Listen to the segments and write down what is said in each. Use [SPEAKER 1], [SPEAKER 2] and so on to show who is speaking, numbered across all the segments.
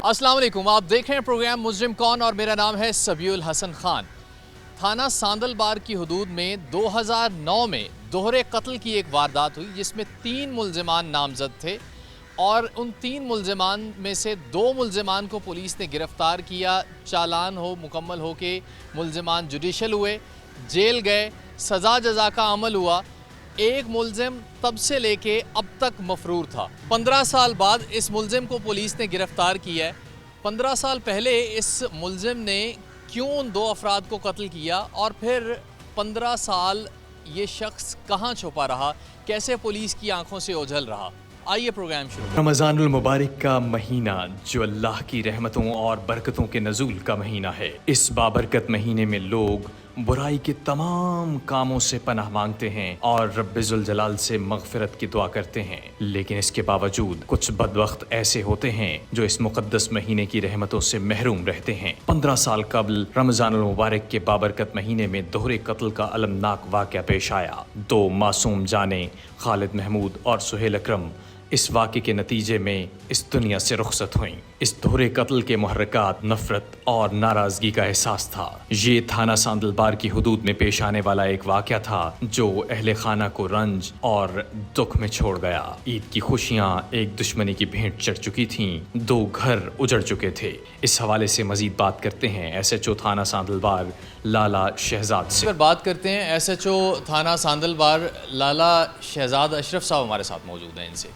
[SPEAKER 1] अस्सलाम वालेकुम, आप देख रहे हैं प्रोग्राम मुजरिम कौन और मेरा नाम है सबीउल हसन खान। थाना सांदलबार की हदूद में 2009 में दोहरे कत्ल की एक वारदात हुई जिसमें 3 मुल्ज़िमान नामजद थे और उन 3 मुल्ज़िमान में से 2 मुल्ज़िमान को पुलिस ने गिरफ़्तार किया। चालान मुकम्मल हो के मुल्ज़िमान जुडिशल हुए, जेल गए, सज़ा जज़ा का अमल हुआ। एक मुल्ज़िम तब से लेके अब तक मफरूर था। 15 साल बाद इस मुल्ज़िम को पुलिस ने गिरफ़्तार किया है। 15 साल पहले इस मुल्ज़िम ने क्यों उन 2 अफराद को कत्ल किया और फिर 15 साल ये शख्स कहाँ छुपा रहा, कैसे पुलिस की आंखों से ओझल रहा। आइए प्रोग्राम शुरू।
[SPEAKER 2] रमज़ानुल मुबारक का महीना जो अल्लाह की रहमतों और बरकतों के नज़ूल का महीना है। इस बाबरकत महीने में लोग बुराई के तमाम कामों से पनाह मांगते हैं और रब्बिजुल जलाल से मग़फ़िरत की दुआ करते हैं, लेकिन इसके बावजूद कुछ बदबख्त ऐसे होते हैं जो इस मुक़द्दस महीने की रहमतों से महरूम रहते हैं। 15 साल कबल रमज़ानुल मुबारक के बाबरकत महीने में दोहरे कत्ल का अलमनाक वाक़या पेश आया। 2 मासूम जानें खालिद महमूद और सुहेल अकरम इस वाक़े के नतीजे में इस दुनिया से रुखसत हुईं। इस दोहरे कत्ल के मुहर्रकात नफ़रत और नाराज़गी का एहसास था। ये थाना सांदलबार की हदूद में पेश आने वाला एक वाक़या था जो अहले खाना को रंज और दुख में छोड़ गया। ईद की खुशियाँ एक दुश्मनी की भेंट चढ़ चुकी थीं, 2 घर उजड़ चुके थे। इस हवाले से मज़ीद बात करते हैं SHO थाना सांदलबार लाला शहजाद से।
[SPEAKER 1] बात करते हैं SHO थाना सांदलबार लाला शहजाद अशरफ साहब हमारे साथ मौजूद हैं। इनसे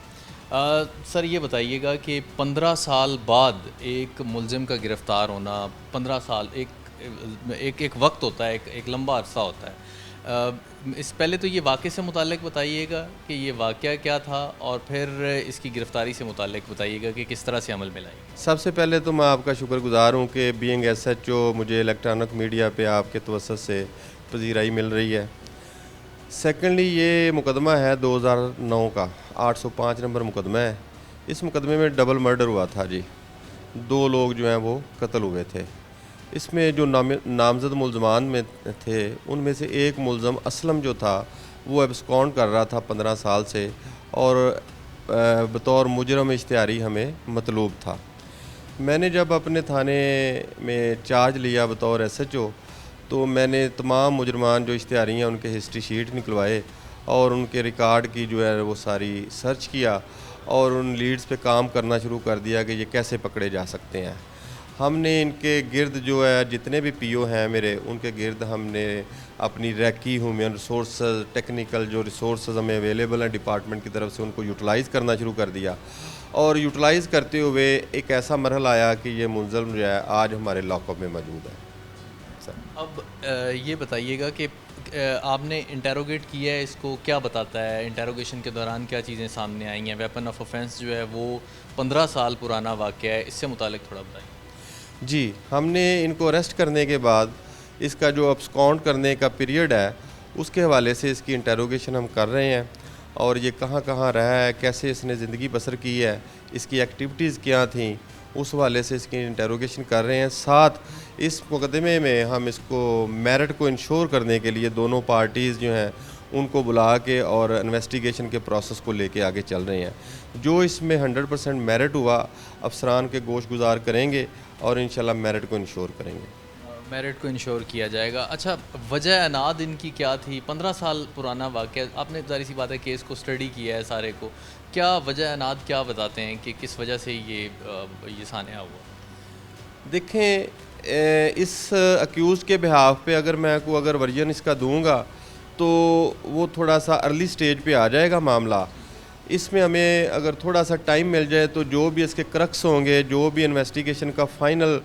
[SPEAKER 1] सर ये बताइएगा कि 15 साल बाद एक मुल्ज़िम का गिरफ़्तार होना, 15 साल एक वक्त होता है, एक लंबा अरसा होता है। इस पहले तो ये वाक़े से मुताल्लिक़ बताइएगा कि ये वाक़या क्या था और फिर इसकी गिरफ़्तारी से मुताल्लिक़ बताइएगा कि किस तरह से अमल में लाई।
[SPEAKER 3] सबसे पहले तो मैं आपका शुक्रगुज़ार हूँ कि बीइंग SHO मुझे इलेक्ट्रॉनिक मीडिया पे आपके तवज्जुह से पज़ीराई मिल रही है। सेकेंडली ये मुकदमा है 2009 का 805 नंबर मुकदमा है। इस मुकदमे में डबल मर्डर हुआ था जी। 2 लोग जो हैं वो कत्ल हुए थे। इसमें जो नामज़द मुल्ज़मान में थे उनमें से एक मुल्ज़म असलम जो था वो एब्सकॉन्ड कर रहा था 15 साल से और बतौर मुजरम इश्तिहारी हमें मतलूब था। मैंने जब अपने थाने में चार्ज लिया बतौर SHO तो मैंने तमाम मुजरमान जो इश्तिहारी हैं उनके हिस्ट्री शीट निकलवाए और उनके रिकॉर्ड की जो है वो सारी सर्च किया और उन लीड्स पे काम करना शुरू कर दिया कि ये कैसे पकड़े जा सकते हैं। हमने इनके गिर्द जो है जितने भी PO हैं मेरे, उनके गिर्द हमने अपनी रैकी ह्यूमन रिसोर्स टेक्निकल जो रिसोर्स हमें अवेलेबल हैं डिपार्टमेंट की तरफ से उनको यूटिलाइज़ करना शुरू कर दिया और यूटिलाइज़ करते हुए एक ऐसा मरहला आया कि ये मुल्ज़िम जो है आज हमारे लॉकअप में मौजूद है।
[SPEAKER 1] अब ये बताइएगा कि आपने इंटेरोगेट किया है इसको, क्या बताता है? इंटेरोगेशन के दौरान क्या चीज़ें सामने आई हैं? वेपन ऑफ ऑफेंस जो है वो 15 साल पुराना वाक़या है, इससे मुतालिक थोड़ा बताइए।
[SPEAKER 3] जी, हमने इनको अरेस्ट करने के बाद इसका जो अब्सकॉन्ड करने का पीरियड है उसके हवाले से इसकी इंटेरोगेशन हम कर रहे हैं और ये कहाँ कहाँ रहा है, कैसे इसने ज़िंदगी बसर की है, इसकी एक्टिविटीज़ क्या थी, उस वाले से इसकी इंटेरोगेशन कर रहे हैं। साथ इस मुकदमे में हम इसको मेरिट को इंश्योर करने के लिए दोनों पार्टीज़ जो हैं उनको बुला के और इन्वेस्टिगेशन के प्रोसेस को लेके आगे चल रहे हैं। जो इसमें 100% मेरिट हुआ अफसरान के गोश गुजार करेंगे और इंशाल्लाह मेरिट को इंश्योर करेंगे।
[SPEAKER 1] मेरिट को इंश्योर किया जाएगा। अच्छा, वजह अनाद इनकी क्या थी? 15 साल पुराना वाक़या, आपने ज़ाहिर सी बात है केस को स्टडी किया है सारे को, क्या वजह अनाद क्या बताते हैं कि किस वजह से ये सान्या हुआ?
[SPEAKER 3] देखें, इस अक्यूज़ के बिहाफ पे अगर मैं को अगर वर्जन इसका दूंगा तो वो थोड़ा सा अर्ली स्टेज पे आ जाएगा मामला। इसमें हमें अगर थोड़ा सा टाइम मिल जाए तो जो भी इसके क्रक्स होंगे, जो भी इन्वेस्टिगेशन का फ़ाइनल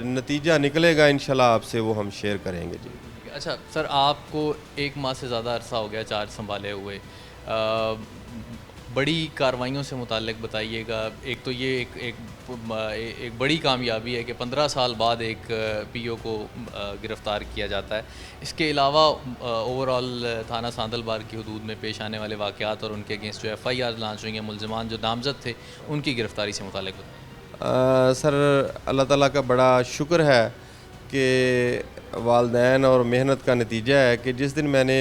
[SPEAKER 3] नतीजा निकलेगा इंशाल्लाह आपसे वो हम शेयर करेंगे जी।
[SPEAKER 1] अच्छा सर, आपको 1 माह से ज़्यादा अरसा हो गया चार्ज संभाले हुए, बड़ी कार्रवाइयों से मुताल्लिक़ बताइएगा। एक तो ये एक बड़ी कामयाबी है कि 15 साल बाद एक PO को गिरफ़्तार किया जाता है। इसके अलावा ओवरऑल थाना सांदलबार की हदूद में पेश आने वाले वाक़यात और उनके अगेंस्ट जो FIR लॉन्च हुई हैं, मुल्ज़िमान जो नामज़द थे उनकी गिरफ़्तारी से मुताल्लिक़ बताइए।
[SPEAKER 3] सर, अल्लाह ताला का बड़ा शुक्र है कि वालदैन और मेहनत का नतीजा है कि जिस दिन मैंने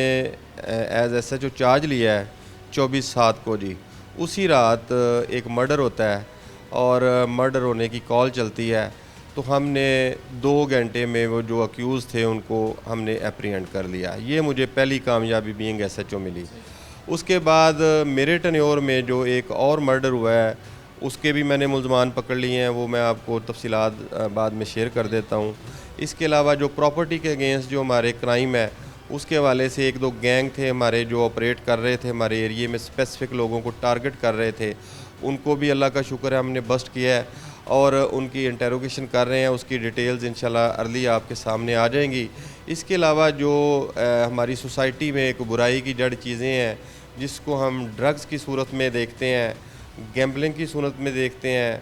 [SPEAKER 3] एज SHO चार्ज लिया है 24/7 को जी, उसी रात एक मर्डर होता है اور مرڈر ہونے کی کال چلتی ہے تو ہم نے 2 گھنٹے میں وہ جو اکیوز تھے ان کو ہم نے اپریہنڈ کر لیا. یہ مجھے پہلی کامیابی بینگ ایس ایچ او ملی. اس کے بعد میرے ٹینیور میں جو ایک اور مرڈر ہوا ہے اس کے بھی میں نے ملزمان پکڑ لیے ہیں, وہ میں آپ کو تفصیلات بعد میں شیئر کر دیتا ہوں. اس کے علاوہ جو پراپرٹی کے اگینسٹ جو ہمارے کرائم ہے اس کے حوالے سے 1-2 گینگ تھے ہمارے جو آپریٹ کر رہے تھے ہمارے ایریے میں, اسپیسیفک لوگوں کو ٹارگٹ کر رہے تھے, ان کو بھی اللہ کا شکر ہے ہم نے بسٹ کیا ہے اور ان کی انٹیروگیشن کر رہے ہیں. اس کی ڈیٹیلز انشاءاللہ ارلی آپ کے سامنے آ جائیں گی. اس کے علاوہ جو ہماری سوسائٹی میں ایک برائی کی جڑ چیزیں ہیں جس کو ہم ڈرگز کی صورت میں دیکھتے ہیں, گیمبلنگ کی صورت میں دیکھتے ہیں,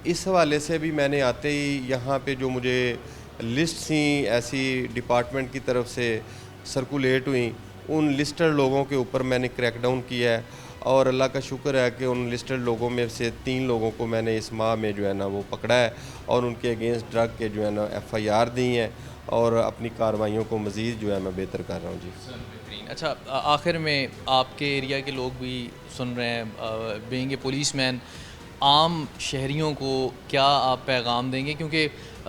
[SPEAKER 3] اس حوالے سے بھی میں نے آتے ہی یہاں پہ جو مجھے لسٹ تھیں ایسی ڈپارٹمنٹ کی طرف سے سرکولیٹ ہوئیں, ان لسٹر لوگوں کے اوپر میں نے کریک ڈاؤن کیا ہے اور اللہ کا شکر ہے کہ ان لسٹر لوگوں میں سے 3 لوگوں کو میں نے اس ماہ میں جو ہے نا وہ پکڑا ہے اور ان کے اگینسٹ ڈرگ کے جو ہے نا FIR دی ہیں اور اپنی کارروائیوں کو مزید جو ہے میں بہتر کر رہا ہوں. جی
[SPEAKER 1] اچھا, آخر میں آپ کے ایریا کے لوگ بھی سن رہے ہیں, بینگ اے پولیس مین, عام شہریوں کو کیا آپ پیغام دیں گے؟ کیونکہ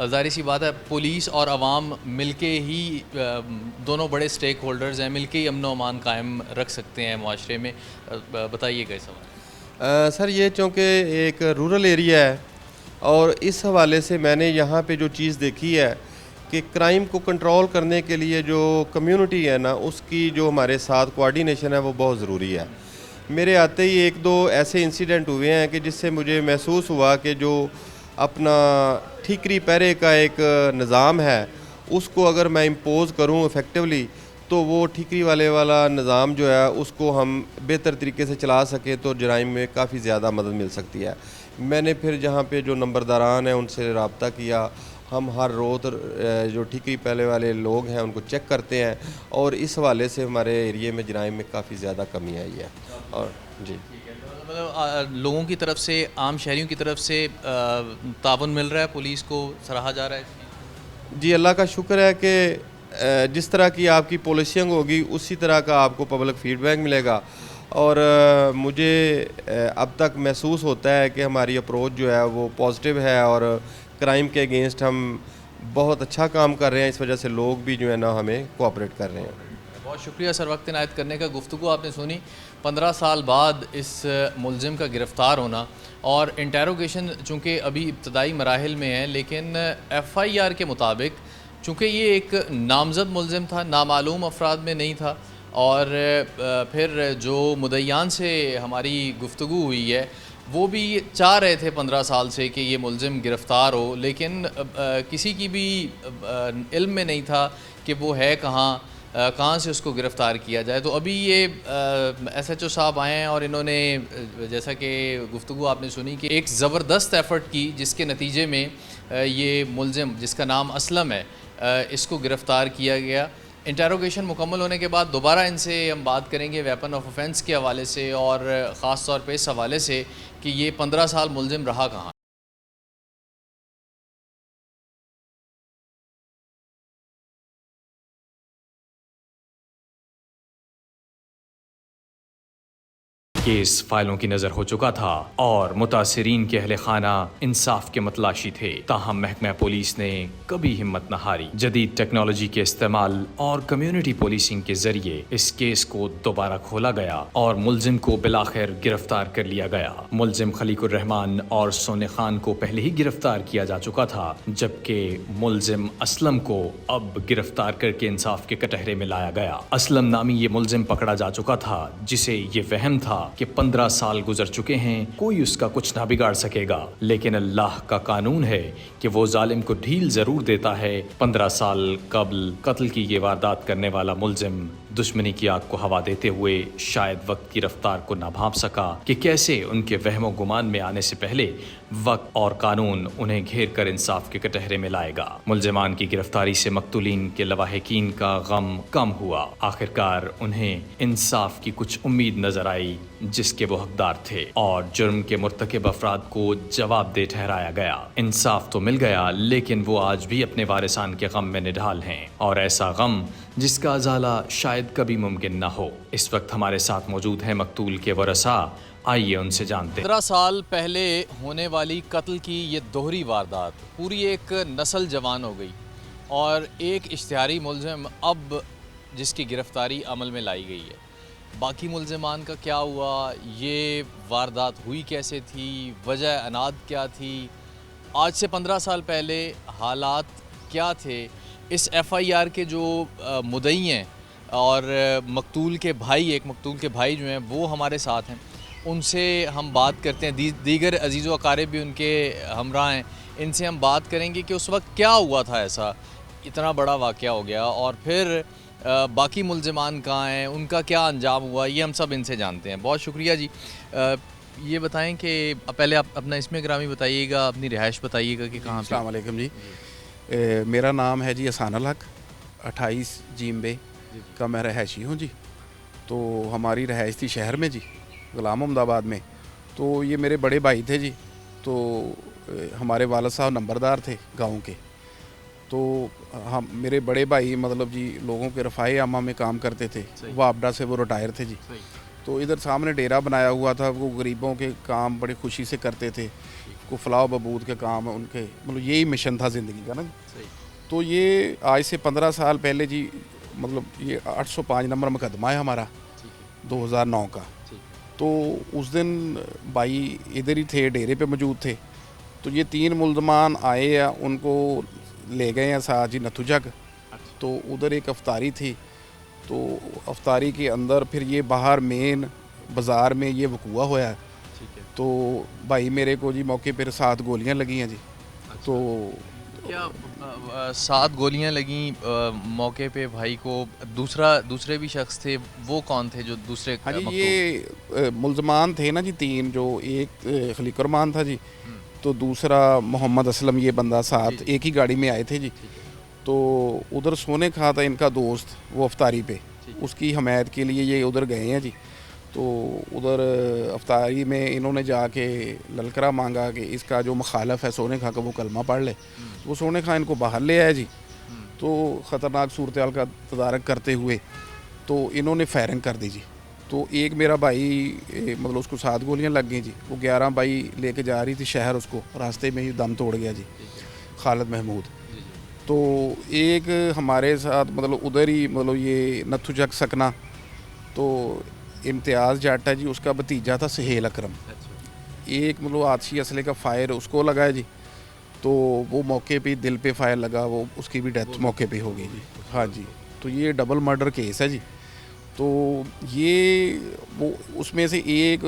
[SPEAKER 1] ظاہر سی بات ہے پولیس اور عوام مل کے ہی دونوں بڑے سٹیک ہولڈرز ہیں, مل کے ہی امن و امان قائم رکھ سکتے ہیں معاشرے میں. بتائیے گا اس حوالے.
[SPEAKER 3] سر یہ چونکہ ایک رورل ایریا ہے اور اس حوالے سے میں نے یہاں پہ جو چیز دیکھی ہے کہ کرائم کو کنٹرول کرنے کے لیے جو کمیونٹی ہے نا اس کی جو ہمارے ساتھ کوآرڈینیشن ہے وہ بہت ضروری ہے. میرے آتے ہی 1-2 ایسے انسیڈنٹ ہوئے ہیں کہ جس سے مجھے محسوس ہوا کہ جو اپنا ٹھیکری پہرے کا ایک نظام ہے اس کو اگر میں امپوز کروں افیکٹولی تو وہ ٹھیکری والا نظام جو ہے اس کو ہم بہتر طریقے سے چلا سکیں تو جرائم میں کافی زیادہ مدد مل سکتی ہے. میں نے پھر جہاں پہ جو نمبرداران ہیں ان سے رابطہ کیا. ہم ہر روز جو ٹھیکری پہلے والے لوگ ہیں ان کو چیک کرتے ہیں اور اس حوالے سے ہمارے ایریے میں جرائم میں کافی زیادہ کمی آئی ہے. اور جی
[SPEAKER 1] مطلب لوگوں کی طرف سے, عام شہریوں کی طرف سے تعاون مل رہا ہے, پولیس کو سراہا جا رہا ہے.
[SPEAKER 3] جی اللہ کا شکر ہے کہ جس طرح کی آپ کی پالیسنگ ہوگی اسی طرح کا آپ کو پبلک فیڈ بیک ملے گا اور مجھے اب تک محسوس ہوتا ہے کہ ہماری اپروچ جو ہے وہ پازیٹیو ہے اور کرائم کے اگینسٹ ہم بہت اچھا کام کر رہے ہیں. اس وجہ سے لوگ بھی جو ہے نا ہمیں کوآپریٹ کر رہے ہیں.
[SPEAKER 1] بہت شکریہ سر وقت عنایت کرنے کا. گفتگو آپ نے سنی. 15 سال بعد اس ملزم کا گرفتار ہونا اور انٹیروگیشن چونکہ ابھی ابتدائی مراحل میں ہے لیکن FIR کے مطابق چونکہ یہ ایک نامزد ملزم تھا, نامعلوم افراد میں نہیں تھا اور پھر جو مدعیان سے ہماری گفتگو ہوئی ہے وہ بھی چاہ رہے تھے 15 سال سے کہ یہ ملزم گرفتار ہو لیکن کسی کی بھی علم میں نہیں تھا کہ وہ ہے کہاں سے اس کو گرفتار کیا جائے. تو ابھی یہ SHO صاحب آئے ہیں اور انہوں نے جیسا کہ گفتگو آپ نے سنی کہ ایک زبردست ایفرٹ کی جس کے نتیجے میں یہ ملزم جس کا نام اسلم ہے اس کو گرفتار کیا گیا. انٹیروگیشن مکمل ہونے کے بعد دوبارہ ان سے ہم بات کریں گے ویپن آف آفینس کے حوالے سے اور خاص طور پہ اس حوالے سے کہ یہ 15 سال ملزم رہا کہاں.
[SPEAKER 2] کیس فائلوں کی نظر ہو چکا تھا اور متاثرین کے اہل خانہ انصاف کے متلاشی تھے. تاہم محکمہ پولیس نے کبھی ہمت نہ ہاری. جدید ٹیکنالوجی کے استعمال اور کمیونٹی پولیسنگ کے ذریعے اس کیس کو دوبارہ کھولا گیا اور ملزم کو بالآخر گرفتار کر لیا گیا. ملزم خلیق الرحمان اور سونے خان کو پہلے ہی گرفتار کیا جا چکا تھا جبکہ ملزم اسلم کو اب گرفتار کر کے انصاف کے کٹہرے میں لایا گیا. اسلم نامی یہ ملزم پکڑا جا چکا تھا جسے یہ وہم تھا کہ 15 سال گزر چکے ہیں, کوئی اس کا کچھ نہ بگاڑ سکے گا. لیکن اللہ کا قانون ہے کہ وہ ظالم کو ڈھیل ضرور دیتا ہے. 15 سال قبل قتل کی یہ واردات کرنے والا ملزم دشمنی کی آگ کو ہوا دیتے ہوئے شاید وقت کی رفتار کو نہ بھانپ سکا کہ کیسے ان کے وہم و گمان میں آنے سے پہلے وقت اور قانون انہیں گھیر کر انصاف کے کٹہرے میں لائے گا. ملزمان کی گرفتاری سے مقتولین کے لواحقین کا غم کم ہوا. آخرکار انہیں انصاف کی کچھ امید نظر آئی جس کے وہ حقدار تھے اور جرم کے مرتکب افراد کو جواب دہ ٹھہرایا گیا. انصاف تو مل گیا لیکن وہ آج بھی اپنے وارثان کے غم میں نڈھال ہیں اور ایسا غم جس کا ازالہ شاید کبھی ممکن نہ ہو. اس وقت ہمارے ساتھ موجود ہیں مقتول کے ورثاء आइए उनसे जानते हैं।
[SPEAKER 1] 15 साल पहले होने वाली कत्ल की ये दोहरी वारदात, पूरी एक नस्ल जवान हो गई और एक इश्तिहारी मुलज़िम अब जिसकी गिरफ़्तारी अमल में लाई गई है। बाकी मुलज़मान का क्या हुआ, ये वारदात हुई कैसे थी, वजह अनाद क्या थी, आज से 15 साल पहले हालात क्या थे, इस FIR के जो मुद्दई हैं और मकतूल के भाई, एक मकतूल के भाई जो हैं वो हमारे साथ हैं, उनसे हम बात करते हैं। दीगर अजीज़ व अकारिब भी उनके हमरा हैं, इनसे हम बात करेंगे कि उस वक्त क्या हुआ था, ऐसा इतना बड़ा वाक़या हो गया और फिर बाकी मुलज़मान कहाँ हैं, उनका क्या अंजाम हुआ, ये हम सब इनसे जानते हैं। बहुत शुक्रिया जी। ये बताएं कि पहले आप अपना इसमें ग्रामी बताइएगा, अपनी रिहाइश बताइएगा कि कहाँ पे।
[SPEAKER 4] अस्सलाम वालेकुम जी। मेरा नाम है जी अहसान अल हक, 28 जीम बे का मैं रहायशी हूँ जी। तो हमारी रहायश थी शहर में जी, गुलाम अहमदाबाद में। तो ये मेरे बड़े भाई थे जी। तो हमारे वालिद साहब नंबरदार थे गांव के। तो हम मेरे बड़े भाई मतलब जी लोगों के रफ़ाए आमा में काम करते थे, वापडा से वो रिटायर थे जी। तो इधर सामने डेरा बनाया हुआ था, वो गरीबों के काम बड़ी खुशी से करते थे, को फलाह बबूद के काम उनके, मतलब यही मिशन था ज़िंदगी का ना। तो ये आज से 15 साल पहले जी, मतलब ये 805 नंबर मुकदमा है हमारा 2009 का। तो उस दिन भाई इधर ही थे, डेरे पे मौजूद थे। तो ये 3 मुलज़मान आए हैं, उनको ले गए हैं साथ जी नथु जग। तो उधर एक अफ्तारी थी, तो अफ्तारी के अंदर फिर ये बाहर मेन बाज़ार में ये वकूआ होया है। तो भाई मेरे को जी मौके पर 7 गोलियां लगी हैं जी। तो
[SPEAKER 1] क्या 7 गोलियां लगी मौके पे भाई को? दूसरे भी शख्स थे, वो कौन थे जो दूसरे?
[SPEAKER 4] हाँ जी, ये मुलज़मान थे ना जी 3, जो एक खलीकुरमान था जी, तो दूसरा मोहम्मद असलम, ये बंदा साथ एक ही गाड़ी में आए थे जी। तो उधर सोने खा था इनका दोस्त, वो अफ्तारी पे, उसकी हमायत के लिए ये उधर गए हैं जी। तो उधर अफ्तारी में इन्होंने जाके ललकरा मांगा कि इसका जो मुखालफ है सोने खा का वो कलमा पढ़ ले। वो सोने खा इनको बाहर ले आया जी। तो ख़तरनाक सूरत हाल का तदारक करते हुए तो इन्होंने फायरिंग कर दी जी। तो एक मेरा भाई मतलब उसको 7 गोलियां लग गई जी। वो 11 भाई लेके जा रही थी शहर, उसको रास्ते में ही दम तोड़ गया जी, खालिद महमूद। तो एक हमारे साथ मतलब उधर ही मतलब ये नथु जग सकना, तो इम्तियाज़ जाट है जी, उसका भतीजा था सहेल अकरम। एक मतलब आतिशी असले का फायर उसको लगा है जी। तो वो मौके पे दिल पे फायर लगा, वो उसकी भी डेथ मौके पे हो गई जी। हाँ जी। तो ये डबल मर्डर केस है जी। तो ये वो उसमें से एक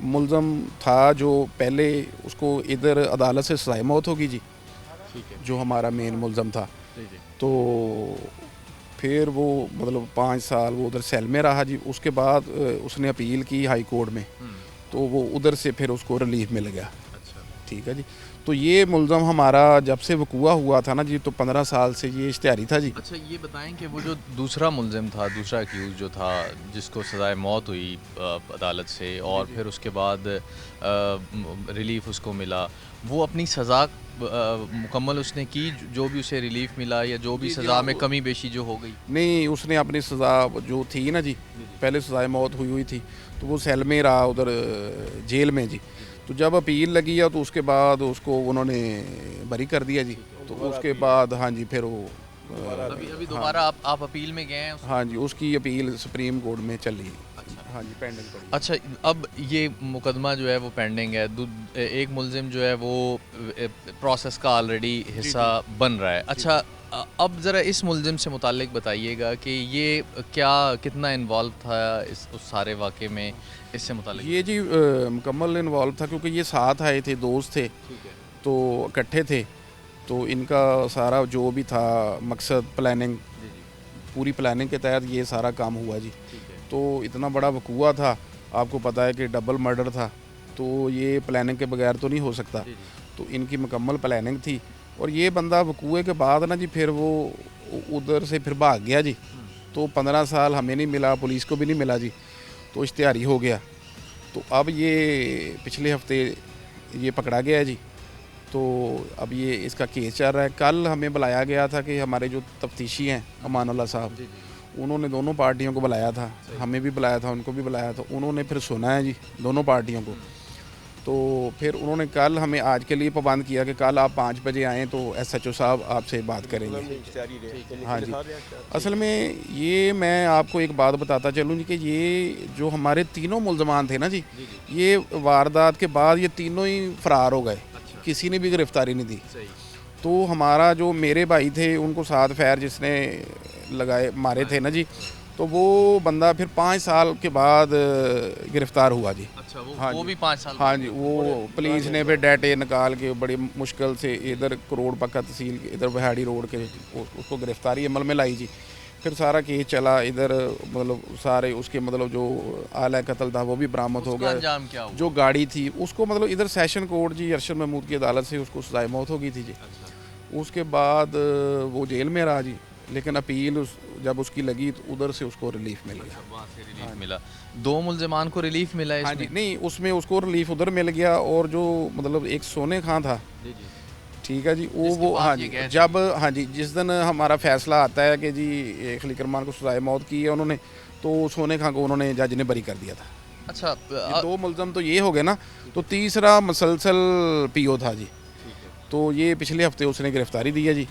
[SPEAKER 4] मुलज़म था जो पहले उसको इधर अदालत से सज़ाए मौत होगी जी, जो हमारा मेन मुलज़म था। तो फिर वो मतलब 5 साल वो उधर सेल में रहा जी। उसके बाद उसने अपील की हाई कोर्ट में, तो वो उधर से फिर उसको रिलीफ मिल गया। ठीक है जी। तो ये मुलज़म हमारा जब से वकूआ हुआ था ना जी, तो 15 साल से ये इश्तिहारी था जी।
[SPEAKER 1] अच्छा, ये बताएं कि वो जो दूसरा मुलज़िम था, दूसरा एक्यूज़ जो था, जिसको सज़ाए मौत हुई अदालत से और फिर उसके बाद रिलीफ़ उसको मिला, वो अपनी सज़ा मुकम्मल उसने की, जो भी उसे रिलीफ़ मिला या जो भी सज़ा में कमी बेशी जो हो गई?
[SPEAKER 4] नहीं, उसने अपनी सज़ा जो थी ना जी, पहले सज़ाए मौत हुई थी, तो वो सेल में रहा उधर जेल में जी। तो जब अपील लगी है तो उसके बाद उसको उन्होंने बरी कर दिया जी। तो उसके बाद हाँ जी, फिर वो
[SPEAKER 1] अभी दोबारा आप अपील में गए हैं?
[SPEAKER 4] हाँ जी, उसकी अपील सुप्रीम कोर्ट में चल रही है। हाँ जी, पेंडिंग पड़ी।
[SPEAKER 1] अच्छा, अब ये मुकदमा जो है वो पेंडिंग है। एक मुलज़िम जो है वो प्रोसेस का ऑलरेडी हिस्सा बन रहा है। अच्छा, अब ज़रा इस मुलज़िम से मुताल्लिक बताइएगा कि ये कितना इन्वॉल्व था उस सारे वाक़े में, इससे मुताल्लिक।
[SPEAKER 4] ये जी मुकम्मल इन्वॉल्व था, क्योंकि ये साथ आए थे, दोस्त थे, तो इकट्ठे थे। तो इनका सारा जो भी था मकसद, प्लानिंग, पूरी प्लानिंग के तहत ये सारा काम हुआ जी। तो इतना बड़ा वकूआ था, आपको पता है कि डबल मर्डर था, तो ये प्लानिंग के बगैर तो नहीं हो सकता। तो इनकी मुकम्मल प्लानिंग थी। और ये बंदा वकूए के बाद ना जी फिर वो उधर से फिर भाग गया जी। तो 15 साल हमें नहीं मिला, पुलिस को भी नहीं मिला जी, तो इश्तिहारी हो गया। तो अब ये पिछले हफ्ते ये पकड़ा गया जी। तो अब ये इसका केस चल रहा है। कल हमें बुलाया गया था कि हमारे जो तफ्तीशी हैं अमानुल्लाह साहब, انہوں نے دونوں پارٹیوں کو بلایا تھا, ہمیں بھی بلایا تھا, ان کو بھی بلایا تھا. انہوں نے پھر سنا ہے جی دونوں پارٹیوں کو. تو پھر انہوں نے کل ہمیں آج کے لیے پابند کیا کہ کل آپ 5 بجے آئیں تو ایس ایچ او صاحب آپ سے بات کریں گے. ہاں جی, اصل میں یہ میں آپ کو ایک بات بتاتا چلوں جی کہ یہ جو ہمارے تینوں ملزمان تھے نا جی, یہ واردات کے بعد یہ تینوں ہی فرار ہو گئے, کسی نے بھی گرفتاری نہیں دی. تو ہمارا جو میرے بھائی تھے ان کو ساتھ فیر جس نے لگائے مارے تھے نا جی, تو وہ بندہ پھر 5 سال کے بعد گرفتار ہوا جی.
[SPEAKER 1] ہاں وہ بھی 5 سال.
[SPEAKER 4] ہاں جی, وہ پولیس نے پھر ڈیٹے نکال کے بڑی مشکل سے ادھر کروڑ پکا تحصیل کے ادھر بہاڑی روڈ کے اس کو گرفتاری عمل میں لائی جی. پھر سارا کیس چلا ادھر, مطلب سارے اس کے مطلب جو آلہ قتل تھا وہ بھی برآمد ہو گیا. جو گاڑی تھی اس کو مطلب ادھر سیشن کورٹ جی ارشد محمود کی عدالت سے اس کو سزائے موت ہو گئی تھی جی. اس کے بعد وہ جیل میں رہا جی, لیکن اپیل جب اس کی لگی تو ادھر سے اس کو ریلیف مل گیا.
[SPEAKER 1] ملا 2 ملزمان کو ریلیف ملا ہے.
[SPEAKER 4] ہاں جی, نہیں اس میں اس کو ریلیف ادھر مل گیا. اور جو مطلب ایک سونے خان تھا, ٹھیک ہے جی, وہ ہاں جی جب ہاں جی جس دن ہمارا فیصلہ آتا ہے کہ جی خلیق رحمان کو سزائے موت کی ہے انہوں نے, تو سونے خان کو انہوں نے جج نے بری کر دیا تھا.
[SPEAKER 1] اچھا
[SPEAKER 4] 2 ملزم تو یہ ہو گئے نا. تو تیسرا مسلسل پی او تھا جی, تو یہ پچھلے ہفتے اس نے گرفتاری دی ہے جی.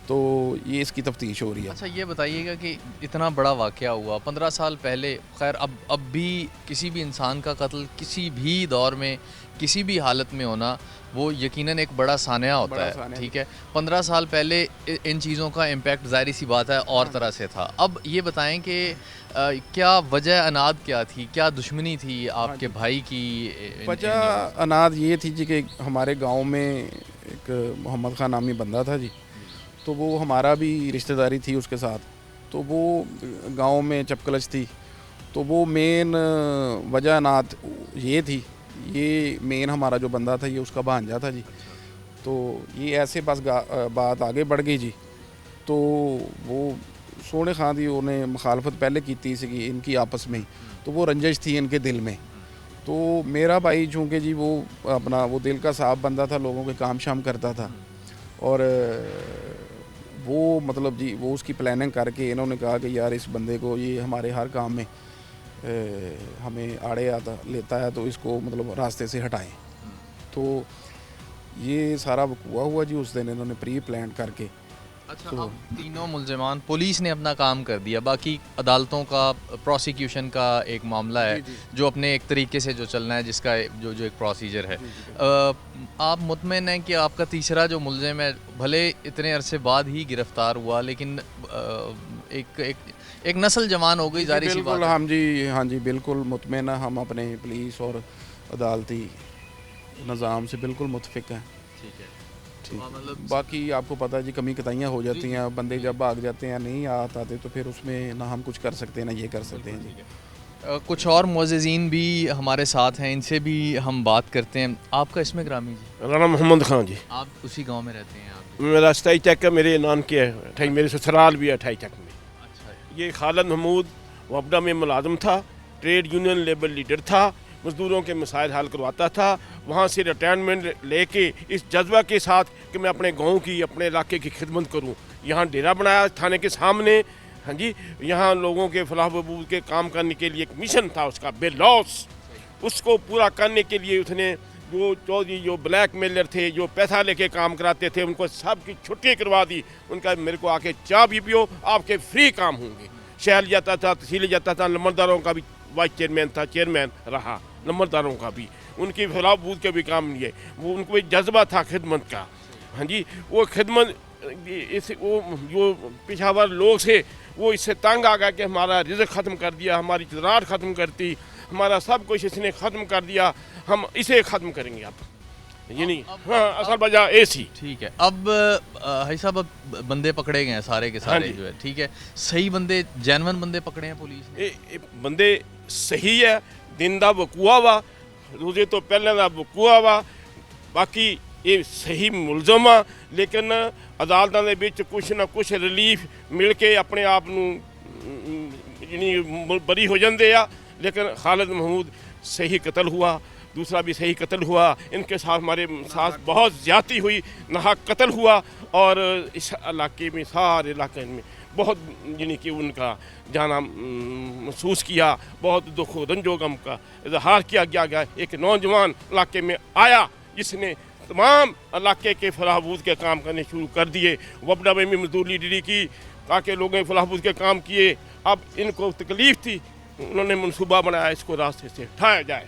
[SPEAKER 4] تو یہ اس کی تفتیش ہو رہی ہے.
[SPEAKER 1] اچھا یہ بتائیے گا کہ اتنا بڑا واقعہ ہوا 15 سال پہلے, خیر اب بھی کسی بھی انسان کا قتل کسی بھی دور میں کسی بھی حالت میں ہونا وہ یقیناً ایک بڑا سانحہ ہوتا ہے, ٹھیک ہے. 15 سال پہلے ان چیزوں کا امپیکٹ ظاہری سی بات ہے اور طرح سے تھا. اب یہ بتائیں کہ کیا وجہ اناد کیا تھی, کیا دشمنی تھی آپ کے بھائی کی؟
[SPEAKER 4] وجہ اناد یہ تھی جی کہ ہمارے گاؤں میں ایک محمد خان نامی بندہ تھا جی, تو وہ ہمارا بھی رشتہ داری تھی اس کے ساتھ. تو وہ گاؤں میں چپکلچ تھی. تو وہ مین وجہ اناد یہ تھی, یہ مین ہمارا جو بندہ تھا یہ اس کا بھانجا تھا جی. تو یہ ایسے بس بات آگے بڑھ گئی جی. تو وہ سونے خان دی انہیں مخالفت پہلے کی تھی ان کی آپس میں, تو وہ رنجش تھی ان کے دل میں. تو میرا بھائی چونکہ جی وہ اپنا وہ دل کا صاف بندہ تھا, لوگوں کے کام شام کرتا تھا, اور وہ مطلب جی وہ اس کی پلاننگ کر کے انہوں نے کہا کہ یار اس بندے کو یہ ہمارے ہر کام میں ہمیں آڑے لیتا ہے, تو اس کو مطلب راستے سے ہٹائیں. تو یہ سارا وقوع ہوا جی اس دن انہوں نے پری پلان کر کے.
[SPEAKER 1] اچھا اب تینوں ملزمان, پولیس نے اپنا کام کر دیا, باقی عدالتوں کا پروسیکیوشن کا ایک معاملہ ہے جو اپنے ایک طریقے سے جو چلنا ہے, جس کا جو ایک پروسیجر ہے. آپ مطمئن ہیں کہ آپ کا تیسرا جو ملزم ہے بھلے اتنے عرصے بعد ہی گرفتار ہوا, لیکن ایک نسل جوان ہو گئی ظاہری سی بات ہے.
[SPEAKER 4] ہاں جی بالکل مطمئن ہیں ہم اپنے پولیس اور عدالتی نظام سے بالکل متفق ہیں.
[SPEAKER 1] ٹھیک ہے.
[SPEAKER 4] باقی آپ کو پتہ ہے جی کمی کتائیاں ہو جاتی ہیں, بندے جب بھاگ جاتے ہیں نہیں آتے تو پھر اس میں نہ ہم کچھ کر سکتے ہیں نہ یہ کر سکتے ہیں جی.
[SPEAKER 1] کچھ اور معززین بھی ہمارے ساتھ ہیں, ان سے بھی ہم بات کرتے ہیں. آپ کا اسم گرامی جی؟
[SPEAKER 5] میرا نام محمد خان جی.
[SPEAKER 1] آپ اسی گاؤں میں رہتے ہیں؟ آپ
[SPEAKER 5] میرا 27 چک ہے, میرے نان کے ہے, میرے سسرال بھی ہے 28 چک میں.
[SPEAKER 1] اچھا.
[SPEAKER 5] یہ خالد محمود وابڈا میں ملازم تھا, ٹریڈ یونین لیبر لیڈر تھا, مزدوروں کے مسائل حل کرواتا تھا. وہاں سے ریٹائرمنٹ لے کے اس جذبہ کے ساتھ کہ میں اپنے گاؤں کی اپنے علاقے کی خدمت کروں, یہاں ڈیرا بنایا تھانے کے سامنے. ہاں جی, یہاں لوگوں کے فلاح و بہبود کے کام کرنے کے لیے ایک مشن تھا اس کا بے لوس. اس کو پورا کرنے کے لیے اس نے جو چودھری جو بلیک میلر تھے, جو پیسہ لے کے کام کراتے تھے, ان کو سب کی چھٹی کروا دی. ان کا میرے کو آ کے چائے بھی پیو, آپ کے فری کام ہوں گے. شہر جاتا تھا, تحصیل جاتا تھا, نمبرداروں کا بھی وائس چیئرمین تھا, چیئرمین رہا, نمبرداروں کا بھی, ان کی فلاح بود کے بھی کام لیے. وہ ان کو بھی جذبہ تھا خدمت کا. ہاں جی, وہ خدمت وہ جو پشاور لوگ سے وہ اس سے تنگ آ گیا کہ ہمارا رزق ختم کر دیا, ہماری زراعت ختم کرتی, ہمارا سب کچھ اس نے ختم کر دیا, ہم اسے ختم کریں گے اب. یہ نہیں, ہاں اصل وجہ ایسی.
[SPEAKER 1] ٹھیک ہے. اب حاجی صاحب اب بندے پکڑے گئے ہیں سارے کے سارے جو ہے, ٹھیک ہے, صحیح بندے جینون بندے پکڑے ہیں پولیس نے؟
[SPEAKER 5] بندے صحیح ہے, دن دا وقوع ہوا, روزے تو پہلے دا وقوع ہوا, باقی یہ صحیح ملزم آ, لیکن عدالتوں کے بچ کچھ نہ کچھ ریلیف مل کے اپنے آپ بری ہو جاندے آ. لیکن خالد محمود صحیح قتل ہوا, دوسرا بھی صحیح قتل ہوا, ان کے ساتھ ہمارے ساتھ بہت زیادتی ہوئی, ناحق قتل ہوا, اور اس علاقے میں سارے علاقے میں बहुत यानी कि उनका जाना महसूस किया, बहुत दुख रंजो गम का इजहार किया गया। एक नौजवान इलाके में आया जिसने तमाम इलाके के फलाहबूद के काम करने शुरू कर दिए। वपडा में भी मजदूरी डी की ताकि लोगों ने फलाहबूद के काम किए। अब इनको तकलीफ़ थी, उन्होंने मनसूबा बनाया इसको रास्ते से हटाया जाए।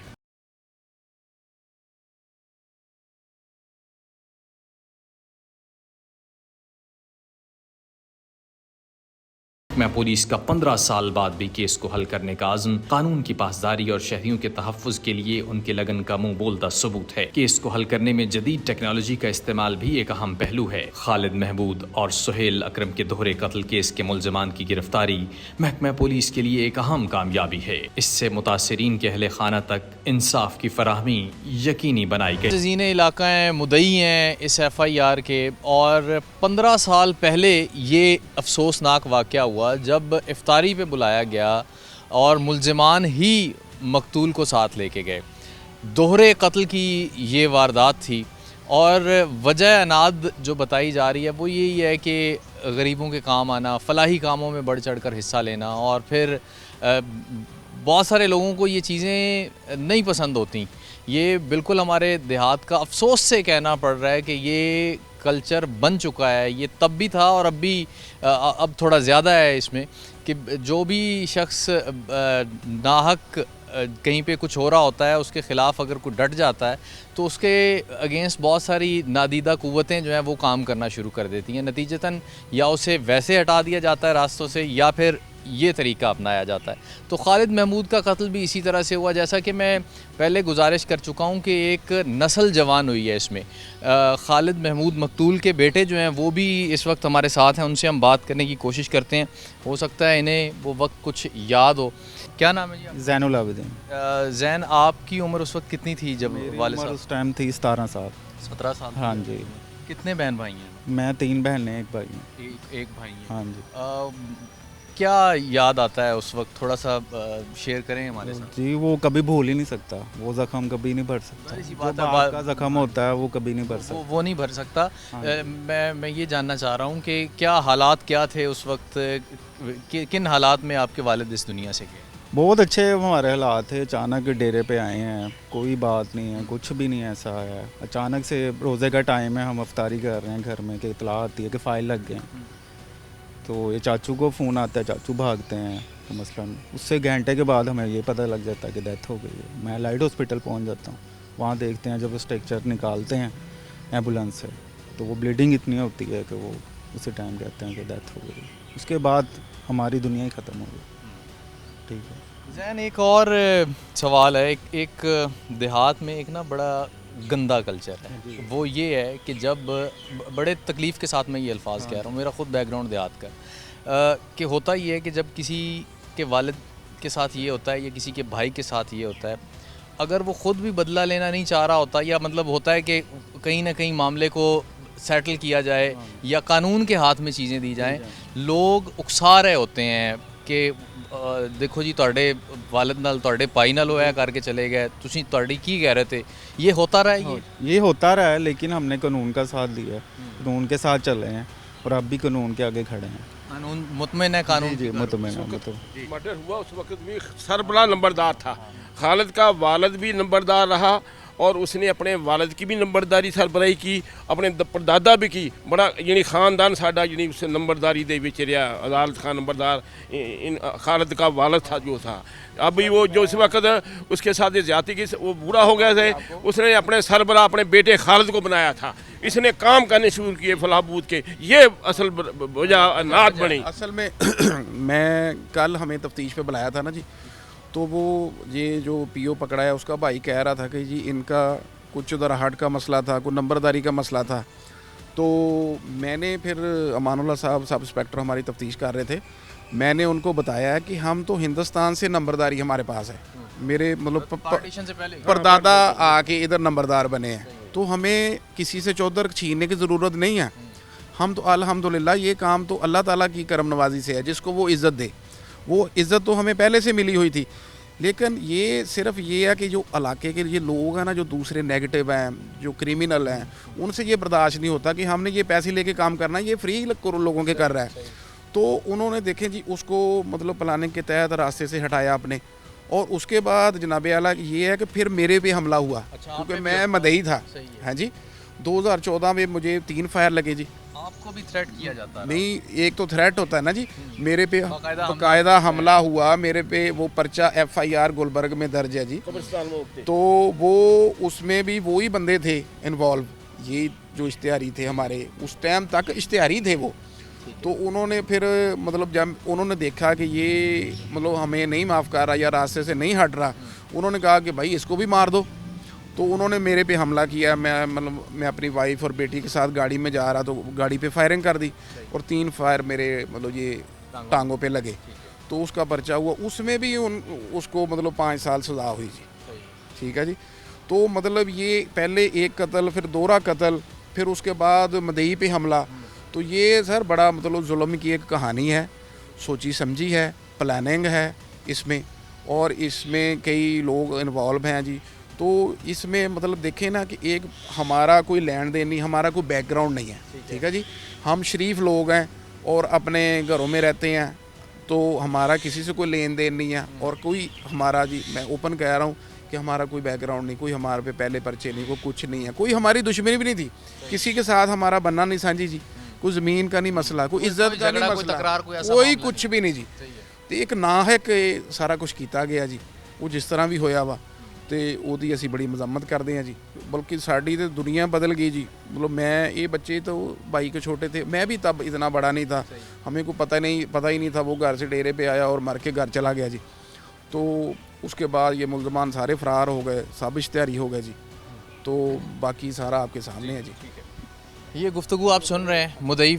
[SPEAKER 2] महकमा पुलिस का 15 साल बाद भी केस को हल करने का आज़म कानून की पासदारी और शहरियों के तहफ़्फ़ुज़ के लिए उनके लगन का मुंह बोलता सबूत है। केस को हल करने में जदीद टेक्नोलॉजी का इस्तेमाल भी एक अहम पहलू है। खालिद महमूद और सुहेल अकरम के दोहरे कत्ल केस के मुलज़मान की गिरफ्तारी महकमा पुलिस के लिए एक अहम कामयाबी है। इससे मुतासिरीन के अहले खाना तक इंसाफ की फराहमी यकीनी बनाई गई।
[SPEAKER 1] जीन इलाका मुदई हैं इस FIR के, और 15 साल पहले ये अफसोसनाक वाक़या हुआ जब इफ्तारी पे बुलाया गया और मुलज़मान ही मकतूल को साथ लेके गए। दोहरे कत्ल की ये वारदात थी और वजह अनाद जो बताई जा रही है वो यही है कि गरीबों के काम आना, फलाही कामों में बढ़ चढ़ कर हिस्सा लेना, और फिर बहुत सारे लोगों को ये चीज़ें नहीं पसंद होती। ये बिल्कुल हमारे देहात का अफसोस से कहना पड़ रहा है कि ये कल्चर बन चुका है। ये तब भी था और अब थोड़ा ज़्यादा है इसमें, कि जो भी शख्स नाहक कहीं पे कुछ हो रहा होता है उसके ख़िलाफ़ अगर कोई डट जाता है तो उसके अगेंस्ट बहुत सारी नादीदा क़ुव्वतें जो हैं वो काम करना शुरू कर देती हैं। नतीजतन या उसे वैसे हटा दिया जाता है रास्तों से या फिर ये तरीका अपनाया जाता है। तो खालिद महमूद का कत्ल भी इसी तरह से हुआ। जैसा कि मैं पहले गुजारिश कर चुका हूँ कि एक नस्ल जवान हुई है इसमें। खालिद महमूद मकतूल के बेटे जो हैं वो भी इस वक्त हमारे साथ हैं, उनसे हम बात करने की कोशिश करते हैं। हो सकता है इन्हें वो वक्त कुछ याद हो। क्या नाम है जी?
[SPEAKER 6] ज़ैनुल आबिदीन।
[SPEAKER 1] ज़ैन, आपकी उम्र उस वक्त कितनी थी जब वालिद साहब?
[SPEAKER 6] उस टाइम थी 17 साल।
[SPEAKER 1] 17 साल?
[SPEAKER 6] हाँ जी।
[SPEAKER 1] कितने बहन भाई हैं?
[SPEAKER 6] मैं 3 बहनें एक भाई हैं।
[SPEAKER 1] एक भाई हैं।
[SPEAKER 6] हाँ जी।
[SPEAKER 1] क्या याद आता है उस वक्त, थोड़ा सा शेयर करें हमारे साथ।
[SPEAKER 6] जी वो कभी भूल ही नहीं सकता, वो ज़ख्म कभी नहीं भर सकता।
[SPEAKER 1] ज़ाहिर सी
[SPEAKER 6] जो
[SPEAKER 1] बात है,
[SPEAKER 6] बाप का ज़ख्म होता है वो कभी नहीं भर सकता।
[SPEAKER 1] वो नहीं भर सकता। मैं ये जानना चाह रहा हूँ कि क्या हालात क्या थे उस वक्त, किन हालात में आपके वालिद इस दुनिया से गए?
[SPEAKER 6] बहुत अच्छे हमारे हालात थे। अचानक डेरे पे आए हैं, कोई बात नहीं है, कुछ भी नहीं ऐसा है। अचानक से रोज़े का टाइम है, हम अफ्तारी कर रहे हैं घर में, कि इतला आती है कि फ़ाइल लग गए हैं। तो ये चाचू को फ़ोन आता है, चाचू भागते हैं। तो मसलन उससे घंटे के बाद हमें ये पता लग जाता है कि डेथ हो गई है। मैं लाइट हॉस्पिटल पहुंच जाता हूँ, वहाँ देखते हैं जब स्ट्रक्चर निकालते हैं एम्बुलेंस से तो वो ब्लीडिंग इतनी होती है कि वो उसी टाइम कहते हैं कि डेथ हो गई। उसके बाद हमारी दुनिया ही ख़त्म हो गई। ठीक है
[SPEAKER 1] ज़ैन, एक और सवाल है। एक देहात में एक ना बड़ा गंदा कल्चर है, वो ये है कि जब बड़े तकलीफ़ के साथ मैं ये अल्फाज कह रहा हूँ, मेरा ख़ुद बैकग्राउंड देहात का, कि होता ये है कि जब किसी के वालिद के साथ ये होता है या किसी के भाई के साथ ये होता है, अगर वो ख़ुद भी बदला लेना नहीं चाह रहा होता, या मतलब होता है कि कहीं ना कहीं मामले को सेटल किया जाए या कानून के हाथ में चीज़ें दी जाएँ, लोग उकसा रहे होते हैं कि देखो जी ਤੁਹਾਡੇ वालिद नाल ਤੁਹਾਡੇ पाई नाल होया करके चले गए, तुसी ਤੁਹਾਡੀ की कह रहे थे। ये होता रहा है?
[SPEAKER 6] ये होता रहा है, लेकिन हमने कानून का साथ दिया है, कानून के साथ चल रहे हैं और अब भी कानून के आगे खड़े हैं।
[SPEAKER 1] कानून मुतमईन है, कानून
[SPEAKER 6] जी मुतमईन है।
[SPEAKER 5] मर्डर हुआ उस वक्त भी सरबरा नंबरदार था। खालिद का वालिद भी नंबरदार रहा और उसने अपने वालिद की भी नंबरदारी सरबराही की, अपने परदादा भी की। बड़ा यानी ख़ानदान साडा यानी उस नंबरदारी दे विच रहा। अदालत खान नंबरदार इन खालिद का वालिद था जो था। अभी वो जो इस वक्त उसके साथ ज़्यादती की, वो बूढ़ा हो गया थे, उसने अपने सरबरा अपने बेटे खालिद को बनाया था। इसने काम करने शुरू किए फलाहबूद के। ये असल वजह नात बनी।
[SPEAKER 4] असल में मैं कल हमें तफ्तीश पे बुलाया था ना जी, तो वो ये जो PO पकड़ा है उसका भाई कह रहा था कि जी इनका कुछ उधर हार्ट का मसला था, कुछ नंबरदारी का मसला था। तो मैंने फिर अमानुल्लाह साहब सब इंस्पेक्टर हमारी तफ्तीश कर रहे थे, मैंने उनको बताया कि हम तो हिंदुस्तान से नंबरदारी हमारे पास है, मेरे मतलब
[SPEAKER 1] पार्टीशन से पहले
[SPEAKER 4] परदादा आके इधर नंबरदार बने हैं, तो हमें किसी से चौधर छीनने की ज़रूरत नहीं है। हम तो अल्हम्दुलिल्लाह ये काम तो अल्लाह ताला की करम नवाजी से है, जिसको वो इज़्ज़त दे। वो इज़्ज़त तो हमें पहले से मिली हुई थी, लेकिन ये सिर्फ ये है कि जो इलाके के ये लोग हैं ना, जो दूसरे नेगेटिव हैं, जो क्रिमिनल हैं, उनसे ये बर्दाश्त नहीं होता कि हमने ये पैसे लेके काम करना है, ये फ्री लोगों के कर रहा है। तो उन्होंने देखें जी उसको मतलब प्लानिंग के तहत रास्ते से हटाया आपने, और उसके बाद जनाब आला ये है कि फिर मेरे पे हमला हुआ,
[SPEAKER 1] अच्छा,
[SPEAKER 4] क्योंकि
[SPEAKER 1] आप पे
[SPEAKER 4] मैं मदई था।
[SPEAKER 1] सही है।
[SPEAKER 4] हाँ जी, 2014 में मुझे 3 फायर लगे जी।
[SPEAKER 1] आपको भी थ्रेट किया जाता है?
[SPEAKER 4] नहीं, एक तो थ्रेट होता है ना जी, मेरे पे
[SPEAKER 1] बाकायदा
[SPEAKER 4] बाकायदा हमला हुआ, मेरे पे वो पर्चा FIR गुलबर्ग में दर्ज है जी।
[SPEAKER 5] कब्रिस्तान में उगते
[SPEAKER 4] तो वो उसमें भी वही बंदे थे इन्वॉल्व, ये जो इश्तिहारी थे हमारे, उस टाइम तक इश्तिहारी थे वो। तो उन्होंने फिर मतलब जब उन्होंने देखा कि ये मतलब हमें नहीं माफ़ कर रहा या रास्ते से नहीं हट रहा, उन्होंने कहा कि भाई इसको भी मार दो। तो उन्होंने मेरे पे हमला किया। मैं अपनी वाइफ और बेटी के साथ गाड़ी में जा रहा, तो गाड़ी पे फायरिंग कर दी और 3 फायर मेरे मतलब ये टांगों पे लगे। तो उसका पर्चा हुआ, उसमें भी उसको मतलब 5 साल सज़ा हुई जी। ठीक है जी। तो मतलब ये पहले एक कत्ल, फिर दोहरा कत्ल, फिर उसके बाद मदई पे हमला। तो ये सर बड़ा मतलब जुल्म की एक कहानी है, सोची समझी है, प्लानिंग है इसमें, और इसमें कई लोग इन्वॉल्व हैं जी। तो इसमें मतलब देखें ना कि एक हमारा कोई लेन देन नहीं, हमारा कोई बैकग्राउंड नहीं है। ठीक है जी, हम शरीफ लोग हैं और अपने घरों में रहते हैं, तो हमारा किसी से कोई लेन देन नहीं है। और कोई हमारा जी, मैं ओपन कह रहा हूँ कि हमारा कोई बैकग्राउंड नहीं, कोई हमारे पे पहले पर्चे नहीं, कोई कुछ नहीं है, कोई हमारी दुश्मनी भी नहीं थी, किसी के साथ हमारा बनना नहीं साझी जी, कोई ज़मीन का नहीं मसला, कोई इज्जत का नहीं मसला, कोई कुछ भी नहीं जी। तो एक ना है कि सारा कुछ किया गया जी, वो जिस तरह भी होया वा तो ਉਹਦੀ ਅਸੀਂ ਬੜੀ ਮਜ਼ਮਤ ਕਰਦੇ हैं जी। बल्कि साड़ी तो दुनिया बदल गई जी। मतलब मैं ये बच्चे तो भाई के छोटे थे, मैं भी तब इतना बड़ा नहीं था, हमें को पता ही नहीं था। वो घर से डेरे पे आया और मर के घर चला गया जी। तो उसके बाद ये मुलजमान सारे फरार हो गए, सब इश्तिहारी हो गए जी। तो बाकी सारा आपके सामने है जी।
[SPEAKER 1] ये गुफ्तगू आप सुन रहे हैं, मुदई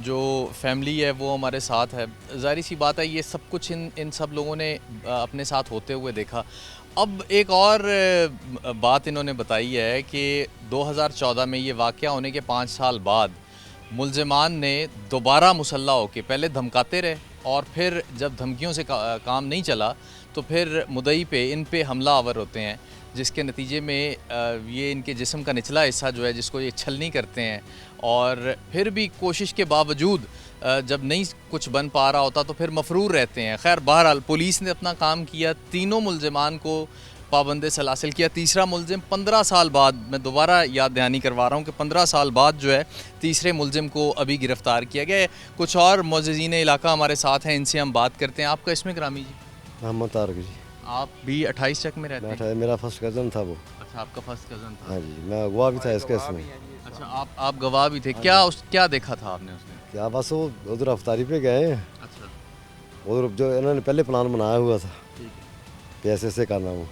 [SPEAKER 1] जो फैमिली है वो हमारे साथ है। ज़ाहिर सी बात है ये सब कुछ इन सब लोगों ने अपने साथ होते हुए देखा। अब एक और बात इन्होंने बताई है कि 2014 में ये वाक़या होने के 5 साल बाद मुलज़मान ने दोबारा मुसल्ला होके पहले धमकाते रहे, और फिर जब धमकियों से काम नहीं चला तो फिर मुदई पे इन पे हमला आवर होते हैं, जिसके नतीजे में ये इनके जिस्म का निचला हिस्सा जो है जिसको ये छलनी करते हैं, और फिर भी कोशिश के बावजूद जब नहीं कुछ बन पा रहा होता तो फिर मफरूर रहते हैं। खैर बहरहाल पुलिस ने अपना काम किया, तीनों मुलज़मान को पाबंद सलासिल किया। तीसरा मुलज़िम 15 साल बाद, मैं दोबारा याद दहानी करवा रहा हूँ कि 15 साल बाद जो है तीसरे मुलज़िम को अभी गिरफ़्तार किया गया है। कुछ और मुअज़्ज़िज़ीन इलाका हमारे साथ हैं, इनसे हम बात करते हैं। आपका इसमें ग्रामी जी?
[SPEAKER 7] मोहम्मद तारक जी।
[SPEAKER 1] आप भी 28 चक में रहते हैं?
[SPEAKER 7] मेरा फर्स्ट कज़न था वो।
[SPEAKER 1] अच्छा, आपका फर्स्ट कज़न था?
[SPEAKER 7] हाँ जी, मैं गवाह भी था इस केस में।
[SPEAKER 1] अच्छा, आप गवाह भी थे। क्या देखा था आपने उसने?
[SPEAKER 7] क्या बस वो उधर अफ्तारी पे गए हैं,
[SPEAKER 1] अच्छा,
[SPEAKER 7] उधर जो इन्होंने पहले प्लान बनाया हुआ था
[SPEAKER 1] ठीक है,
[SPEAKER 7] पैसे से करना, वो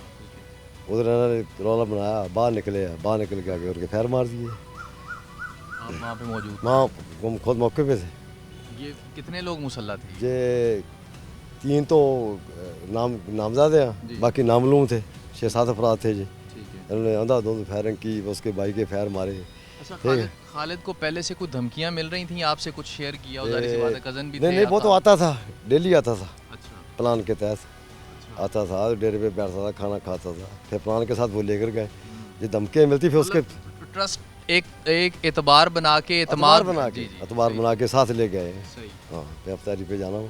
[SPEAKER 7] उधर इन्होंने रौला बनाया, बाहर निकल के आगे उनके फैर मार दिए।
[SPEAKER 1] आप वहाँ पे मौजूद थे?
[SPEAKER 7] वहाँ हम खुद मौके पे थे।
[SPEAKER 1] ये कितने लोग मुसल्ला थे?
[SPEAKER 7] ये 3 तो नामज़द हैं, बाकी नामलूम थे, 6-7 अफराद थे जी।
[SPEAKER 1] ठीक है।
[SPEAKER 7] इन्होंने अंधाधुंध फायरिंग की, उसके भाई के फैर मारे।
[SPEAKER 1] अच्छा, खालिद को पहले से कुछ धमकियाँ मिल रही थी, आपसे कुछ शेयर किया? ज़ाहिर सी बात है, कज़न भी थे।
[SPEAKER 7] नहीं, वो तो आता था, डेली आता था
[SPEAKER 1] अच्छा,
[SPEAKER 7] प्लान के तहत आता था, डेरे पे बैठता था, खाना खाता था, फिर प्लान के साथ वो लेकर गए। ये धमकियाँ मिलती फिर उसके
[SPEAKER 1] ट्रस्ट एक एतबार बना के
[SPEAKER 7] अतबार बना के साथ ले गए।
[SPEAKER 1] सही।
[SPEAKER 7] हाँ, पे अफ्तारी पे जाना हो,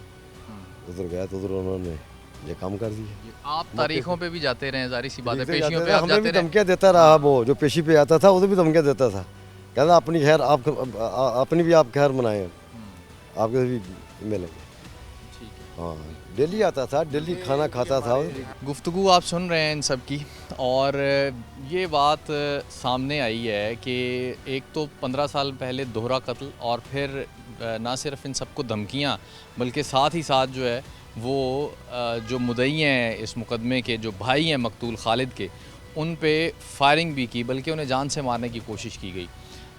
[SPEAKER 7] उधर गया तो उधर उन्होंने ये काम कर दिया।
[SPEAKER 1] आप तारीखों पे भी जाते रहे, जाहिर सी बात है, पेशियों पे
[SPEAKER 7] जाते
[SPEAKER 1] आप
[SPEAKER 7] हमें
[SPEAKER 1] जाते
[SPEAKER 7] भी
[SPEAKER 1] रहे?
[SPEAKER 7] धमकियाँ देता रहा, वो जो पेशी पे आता था उधर भी धमकियाँ देता था, कहता अपनी खैर आप अपनी भी आप खैर मनाएं, आपके भी मिलेंगे। हाँ, डेली आता था, डेली खाना खाता था।
[SPEAKER 1] गुफ्तगू आप सुन रहे हैं इन सब की, और ये बात सामने आई है कि एक तो 15 साल पहले दोहरा कत्ल, और फिर ना सिर्फ इन सबको धमकियाँ बल्कि साथ ही साथ जो है वो जो मुद्दई हैं इस मुकदमे के, जो भाई हैं मकतूल खालिद के, उन पे फायरिंग भी की, बल्कि उन्हें जान से मारने की कोशिश की गई।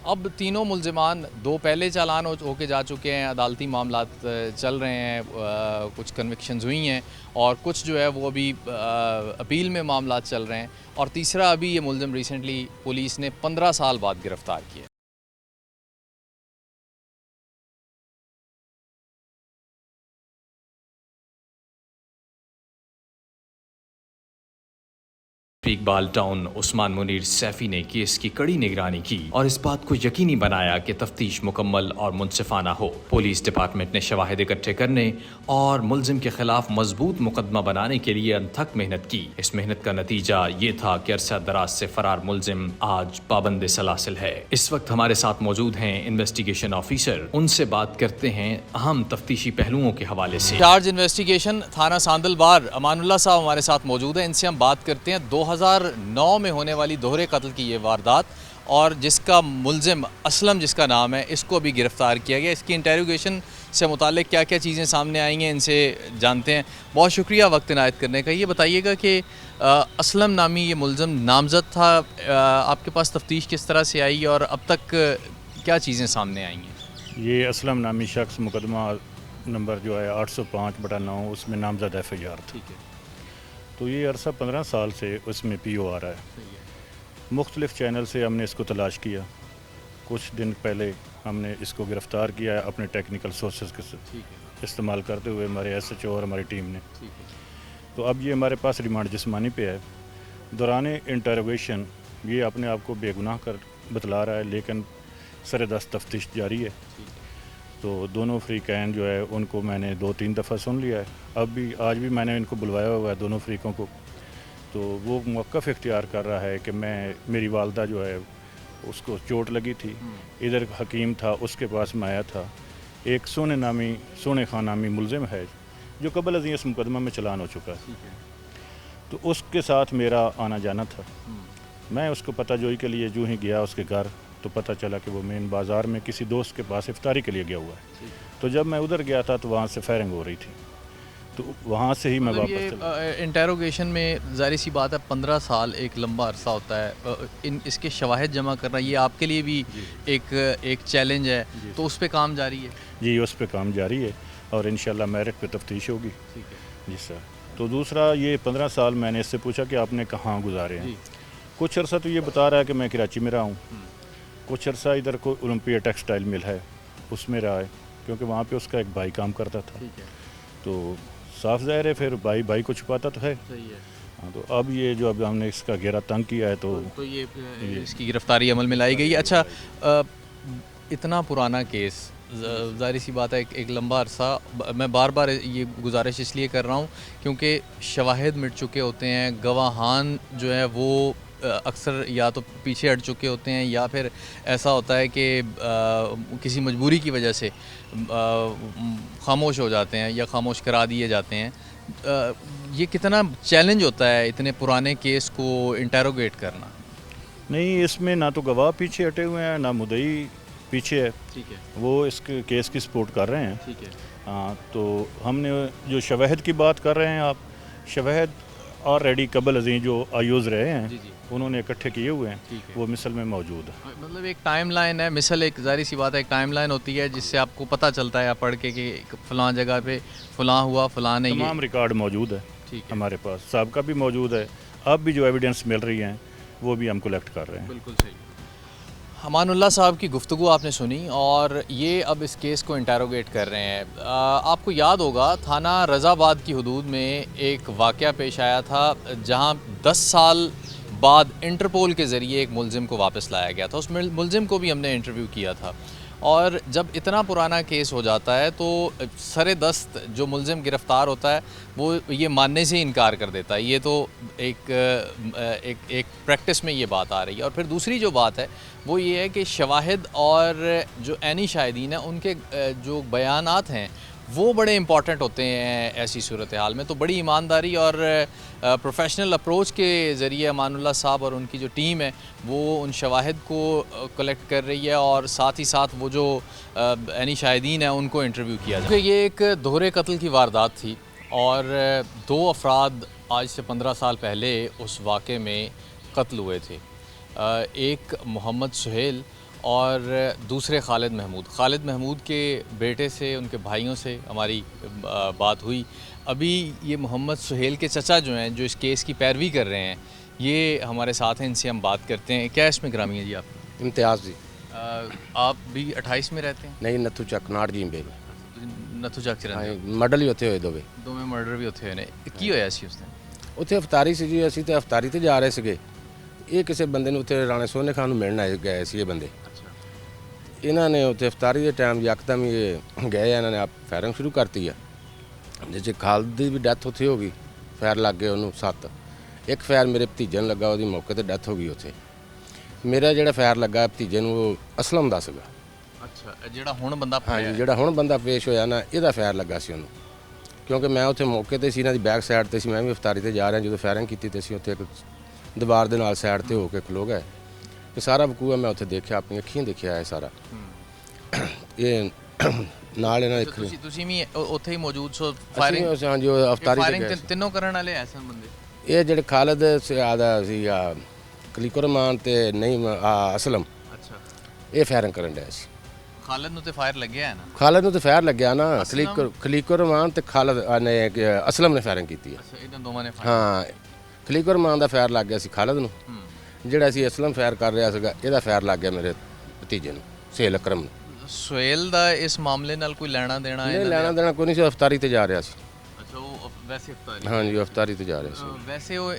[SPEAKER 1] अब तीनों मुलज़िमान, 2 पहले चालान होके जा चुके हैं, अदालती मामलात चल रहे हैं, कुछ कन्विक्शंस हुई हैं, और कुछ जो है वो अभी अपील में मामलात चल रहे हैं, और तीसरा अभी ये मुलज़िम रिसेंटली पुलिस ने 15 साल बाद गिरफ़्तार किया।
[SPEAKER 2] एक इकबाल टाउन उस्मान मुनीर सैफी ने केस की कड़ी निगरानी की और इस बात को यकीनी बनाया कि तफ्तीश मुकम्मल और मुनसिफाना हो। पुलिस डिपार्टमेंट ने शवाहिद इकट्ठे करने और मुलजिम के खिलाफ मजबूत मुकदमा बनाने के लिए अनथक मेहनत की। इस मेहनत का नतीजा ये था कि अरसा दराज से फरार मुलजिम आज पाबंद सलासिल है। इस वक्त हमारे साथ मौजूद हैं इन्वेस्टिगेशन ऑफिसर, उनसे बात करते हैं अहम तफ्तीशी पहलुओं के हवाले से।
[SPEAKER 1] चार्ज इन्वेस्टिगेशन थाना सांदलबार अमानुल्लाह साहब हमारे साथ मौजूद हैं, इनसे हम बात करते हैं 2009 में होने वाली दोहरे कत्ल की ये वारदात और जिसका मुलजिम असलम जिसका नाम है, इसको अभी गिरफ़्तार किया गया। इसकी इंटेरोगेशन से मुतालिक क्या क्या चीज़ें सामने आई हैं इनसे जानते हैं। बहुत शुक्रिया वक्त इनायत करने का। ये बताइएगा कि असलम नामी ये मुलजिम नामज़द था, आपके पास तफ्तीश किस तरह से आई और अब तक क्या चीज़ें सामने आई हैं?
[SPEAKER 8] ये असलम नामी शख्स मुकदमा नंबर जो है 805/9 उसमें नामज़द FIR था।
[SPEAKER 1] ठीक है,
[SPEAKER 8] तो ये अरसा 15 साल से उसमें PO आ रहा है। मुख्तलिफ़ चैनल से हमने इसको तलाश किया। कुछ दिन पहले हमने इसको गिरफ़्तार किया है अपने टेक्निकल सोर्सेज के इस्तेमाल करते हुए हमारे SHO और हमारी टीम ने। तो अब ये हमारे पास रिमांड जिस्मानी पे है। दौरान इंटरोगेशन ये अपने आप को बेगुनाह कर बतला रहा है, लेकिन सरेदस्त तफ्तीश जारी है। तो दोनों फ़रीक़ैन जो है उनको मैंने 2-3 दफ़ा सुन लिया है। अब भी आज भी मैंने इनको बुलवाया हुआ है दोनों फ़रीक़ों को। तो वो मौक़िफ़ इख्तियार कर रहा है कि मेरी वालदा जो है उसको चोट लगी थी, इधर हकीम था उसके पास मैं आया था। एक सोने खान नामी मुलजिम है जो कबल अज़ीं इस मुकदमा में चलान हो चुका है, तो उसके साथ मेरा आना जाना था। मैं उसको पता जोई के लिए जो ही गया उसके घर, तो पता चला कि वो मेन बाज़ार में किसी दोस्त के पास इफ्तारी के लिए गया हुआ है। तो जब मैं उधर गया था तो वहाँ से फायरिंग हो रही थी, तो वहाँ से ही मैं वापस चला।
[SPEAKER 1] इंटेरोगेशन में ज़ाहिर सी बात है 15 साल एक लंबा अरसा होता है, इसके शवाहिद जमा करना ये आपके लिए भी एक चैलेंज है, तो उस पर काम जारी है?
[SPEAKER 8] जी, उस पर काम जारी है और इंशाल्लाह मेरिट पे तफ्तीश होगी। जी सर। तो दूसरा ये 15 साल मैंने इससे पूछा कि आपने कहाँ गुजारे हैं। कुछ अर्सा तो ये बता रहा है कि मैं कराची में रहा हूँ, कुछ अर्सा इधर को ओलंपिया टेक्सटाइल मिल है उसमें रहा है, क्योंकि वहाँ पे उसका एक भाई काम करता था। तो साफ ज़ाहिर है फिर भाई को छुपाता तो है।
[SPEAKER 1] सही है।
[SPEAKER 8] हाँ, तो अब ये जो अब हमने इसका घेरा तंग किया है तो
[SPEAKER 1] ये इसकी गिरफ्तारी अमल में लाई गई। अच्छा, इतना पुराना केस, ज़ाहिर सी बात है एक लंबा अरसा, मैं बार बार ये गुजारिश इसलिए कर रहा हूँ क्योंकि शवाहिद मिट चुके होते हैं, गवाहान जो है वो अक्सर या तो पीछे हट चुके होते हैं या फिर ऐसा होता है कि किसी मजबूरी की वजह से खामोश हो जाते हैं या खामोश करा दिए जाते हैं। ये कितना चैलेंज होता है इतने पुराने केस को इंटेरोगेट करना?
[SPEAKER 8] नहीं, इसमें ना तो गवाह पीछे हटे हुए हैं ना मुद्दई पीछे है।
[SPEAKER 1] ठीक है,
[SPEAKER 8] वो इस केस की सपोर्ट कर रहे हैं।
[SPEAKER 1] ठीक है।
[SPEAKER 8] हाँ, तो हमने जो शवाहिद की बात कर रहे हैं आप, शवाहिद ऑलरेडी कबल अज़ीं जो आयूज़ रहे हैं,
[SPEAKER 1] जी जी,
[SPEAKER 8] उन्होंने इकट्ठे किए हुए हैं,
[SPEAKER 1] ठीक है।
[SPEAKER 8] वो मिसल में मौजूद है।
[SPEAKER 1] मतलब एक टाइम लाइन है, मिसल एक ज़ाहिर सी बात है एक टाइम लाइन होती है जिससे आपको पता चलता है पढ़ के कि फ़लाँ जगह पे फ़लाँ हुआ, फ़लाँ ने ये।
[SPEAKER 8] तमाम रिकॉर्ड मौजूद है
[SPEAKER 1] ठीक है,
[SPEAKER 8] हमारे पास, सबका भी मौजूद है। अब भी जो एविडेंस मिल रही हैं वो भी हम कलेक्ट कर रहे हैं।
[SPEAKER 1] बिल्कुल सही। अमानुल्लाह साहब की गुफ्तगू आपने सुनी और ये अब इस केस को इंटेरोगेट कर रहे हैं। आपको याद होगा थाना रज़ाबाद की हदूद में एक वाक़या पेश आया था जहां 10 साल बाद इंटरपोल के ज़रिए एक मुलजिम को वापस लाया गया था। उस मुलजिम को भी हमने इंटरव्यू किया था और जब इतना पुराना केस हो जाता है तो सरे दस्त जो मुलजिम गिरफ़्तार होता है वो ये मानने से इनकार कर देता है। ये तो एक प्रैक्टिस में ये बात आ रही है। और फिर दूसरी जो बात है वो ये है कि शवाहिद और जो ऐनी शाहिदीन हैं उनके जो बयानात हैं वो बड़े इंपॉर्टेंट होते हैं ऐसी सूरत हाल में। तो बड़ी ईमानदारी और प्रोफेशनल अप्रोच के ज़रिए अमानुल्लाह साहब और उनकी जो टीम है वो उन शवाहिद को कलेक्ट कर रही है और साथ ही साथ वो जो ऐनी शाहिदीन है उनको इंटरव्यू किया जाए। ये एक दोहरे कत्ल की वारदात थी और 2 अफराद आज से 15 साल पहले उस वाक़े में कत्ल हुए थे। एक मोहम्मद सुहेल और दूसरे खालिद महमूद। खालिद महमूद के बेटे से, उनके भाइयों से हमारी बात हुई। अभी ये मोहम्मद सुहेल के चचा जो हैं, जो इस केस की पैरवी कर रहे हैं, ये हमारे साथ हैं, इनसे हम बात करते हैं। क्या इसमें ग्रामी है जी आप?
[SPEAKER 9] इम्तियाज़ जी।
[SPEAKER 1] आप भी 28 में रहते हैं?
[SPEAKER 9] नहीं, नथू चक नाड़ जी बेल
[SPEAKER 1] नथू चक
[SPEAKER 9] मर्डर ही होते हुए दो
[SPEAKER 1] में मर्डर भी होते हुए की होया सी उसने?
[SPEAKER 9] ਉੱਥੇ ਅਫਤਾਰੀ ਸੀ ਜੀ, ਅਸੀਂ ਤੇ ਅਫਤਾਰੀ ਤੇ ਜਾ ਰਹੇ ਸੀਗੇ। ਇਹ ਕਿਸੇ ਬੰਦੇ ਨੂੰ ਉੱਥੇ ਰਾਣਾ ਸੋਨੇ ਖਾਨ ਨੂੰ ਮਿਲਣ ਆਏ ਗਏ ਸੀ ਇਹ ਬੰਦੇ। ਇਹਨਾਂ ਨੇ ਉੱਥੇ ਅਫਤਾਰੀ ਦੇ ਟਾਈਮ ਯਕਦਮ ਹੀ ਇਹ ਗਏ, ਇਹਨਾਂ ਨੇ ਆਪ ਫਾਇਰਿੰਗ ਸ਼ੁਰੂ ਕਰਤੀ ਆ, ਜਿਸ 'ਚ ਖਾਲਦ ਦੀ ਵੀ ਡੈਥ ਉੱਥੇ ਹੋ ਗਈ, ਫਾਇਰ ਲੱਗ ਗਏ ਉਹਨੂੰ 7। ਇੱਕ ਫਾਇਰ ਮੇਰੇ ਭਤੀਜੇ ਨੂੰ ਲੱਗਾ, ਉਹਦੀ ਮੌਕੇ ਤੇ ਡੈਥ ਹੋ ਗਈ ਉੱਥੇ। ਮੇਰਾ ਜਿਹੜਾ ਫਾਇਰ ਲੱਗਾ ਭਤੀਜੇ ਨੂੰ ਉਹ ਅਸਲਮ ਦਾ ਸੀਗਾ।
[SPEAKER 1] ਅੱਛਾ, ਜਿਹੜਾ ਹੁਣ ਬੰਦਾ
[SPEAKER 9] ਹਾਂਜੀ, ਜਿਹੜਾ ਹੁਣ ਬੰਦਾ ਪੇਸ਼ ਹੋਇਆ ਨਾ, ਇਹਦਾ ਫਾਇਰ ਲੱਗਾ ਸੀ ਉਹਨੂੰ, ਕਿਉਂਕਿ ਮੈਂ ਉੱਥੇ ਮੌਕੇ ਤੇ ਸੀ, ਇਹਨਾਂ ਦੀ ਬੈਕ ਸਾਈਡ ਤੇ ਸੀ, ਮੈਂ ਵੀ ਅਫਤਾਰੀ ਤੇ ਜਾ ਰਿਹਾ। ਜਦੋਂ ਫਾਇਰਿੰਗ ਕੀਤੀ ਤੇ ਅਸੀਂ ਉੱਥੇ ਇੱਕ ਦੀਵਾਰ ਦੇ ਨਾਲ ਸਾਈਡ ਤੇ ਹੋ ਕੇ ਖਲੋ ਗਏ। ਇਹ ਸਾਰਾ ਵਕੂਆ ਮੈਂ ਉੱਥੇ ਦੇਖਿਆ, ਆਪਣੀ ਅੱਖੀਂ ਦੇਖਿਆ ਹੈ ਸਾਰਾ। ਇਹ ਨਾਲ ਇਹਨਾਂ ਦੇ
[SPEAKER 1] ਤੁਸੀਂ ਵੀ ਉੱਥੇ ਹੀ ਮੌਜੂਦ ਸੋ?
[SPEAKER 9] ਫਾਇਰਿੰਗ ਹਾਂਜੀ, ਉਹ ਅਫਤਾਰੀ ਤੇ ਗਏ।
[SPEAKER 1] ਤਿੰਨੋਂ ਕਰਨ ਵਾਲੇ ਐਸੇ ਬੰਦੇ?
[SPEAKER 9] ਇਹ ਜਿਹੜੇ ਖਾਲਦ ਸਿਆਦਾ ਸੀ, ਖਲੀਕੁਰ ਰਹਿਮਾਨ ਤੇ ਨਹੀਂ ਅਸਲਮ,
[SPEAKER 1] ਅੱਛਾ,
[SPEAKER 9] ਇਹ ਫਾਇਰਿੰਗ ਕਰਨ ਡਿਆ ਸੀ।
[SPEAKER 1] ਖਾਲਦ ਨੂੰ ਤੇ ਫਾਇਰ ਲੱਗਿਆ ਹੈ ਨਾ?
[SPEAKER 9] ਖਾਲਦ ਨੂੰ ਤੇ ਫਾਇਰ ਲੱਗਿਆ ਨਾ, ਖਲੀਕੁਰ ਰਹਿਮਾਨ ਤੇ ਖਾਲਦ ਨੇ ਅਸਲਮ ਨੇ ਫਾਇਰਿੰਗ ਕੀਤੀ ਹੈ।
[SPEAKER 1] ਅੱਛਾ, ਇਹਨਾਂ ਦੋਵਾਂ ਨੇ
[SPEAKER 9] ਹਾਂ, ਖਲੀਕੁਰ ਰਹਿਮਾਨ ਦਾ ਫਾਇਰ ਲੱਗ ਗਿਆ ਸੀ ਖਾਲਦ ਨੂੰ, ਜਿਹੜਾ ਸੀ ਅਸਲਮ ਫਾਇਰ ਕਰ ਰਿਹਾ ਸੀਗਾ, ਇਹਦਾ ਫਾਇਰ ਲੱਗ ਗਿਆ ਮੇਰੇ ਭਤੀਜੇ ਨੂੰ, ਸੁਹੇਲ ਅਕਰਮ ਨੂੰ।
[SPEAKER 1] ਸੁਹੇਲ ਦਾ ਇਸ ਮਾਮਲੇ ਨਾਲ ਕੋਈ ਲੈਣਾ ਦੇਣਾ ਹੈ?
[SPEAKER 9] ਨਹੀਂ, ਲੈਣਾ ਦੇਣਾ ਕੋਈ ਨਹੀਂ ਸੀ, ਅਫਤਾਰੀ ਤੇ ਜਾ ਰਿਹਾ ਸੀ।
[SPEAKER 1] ਅੱਛਾ, ਉਹ ਵੈਸੇ ਅਫਤਾਰੀ?
[SPEAKER 9] ਹਾਂਜੀ, ਅਫਤਾਰੀ ਤੇ ਜਾ ਰਿਹਾ ਸੀ।
[SPEAKER 1] ਵੈਸੇ ਉਹ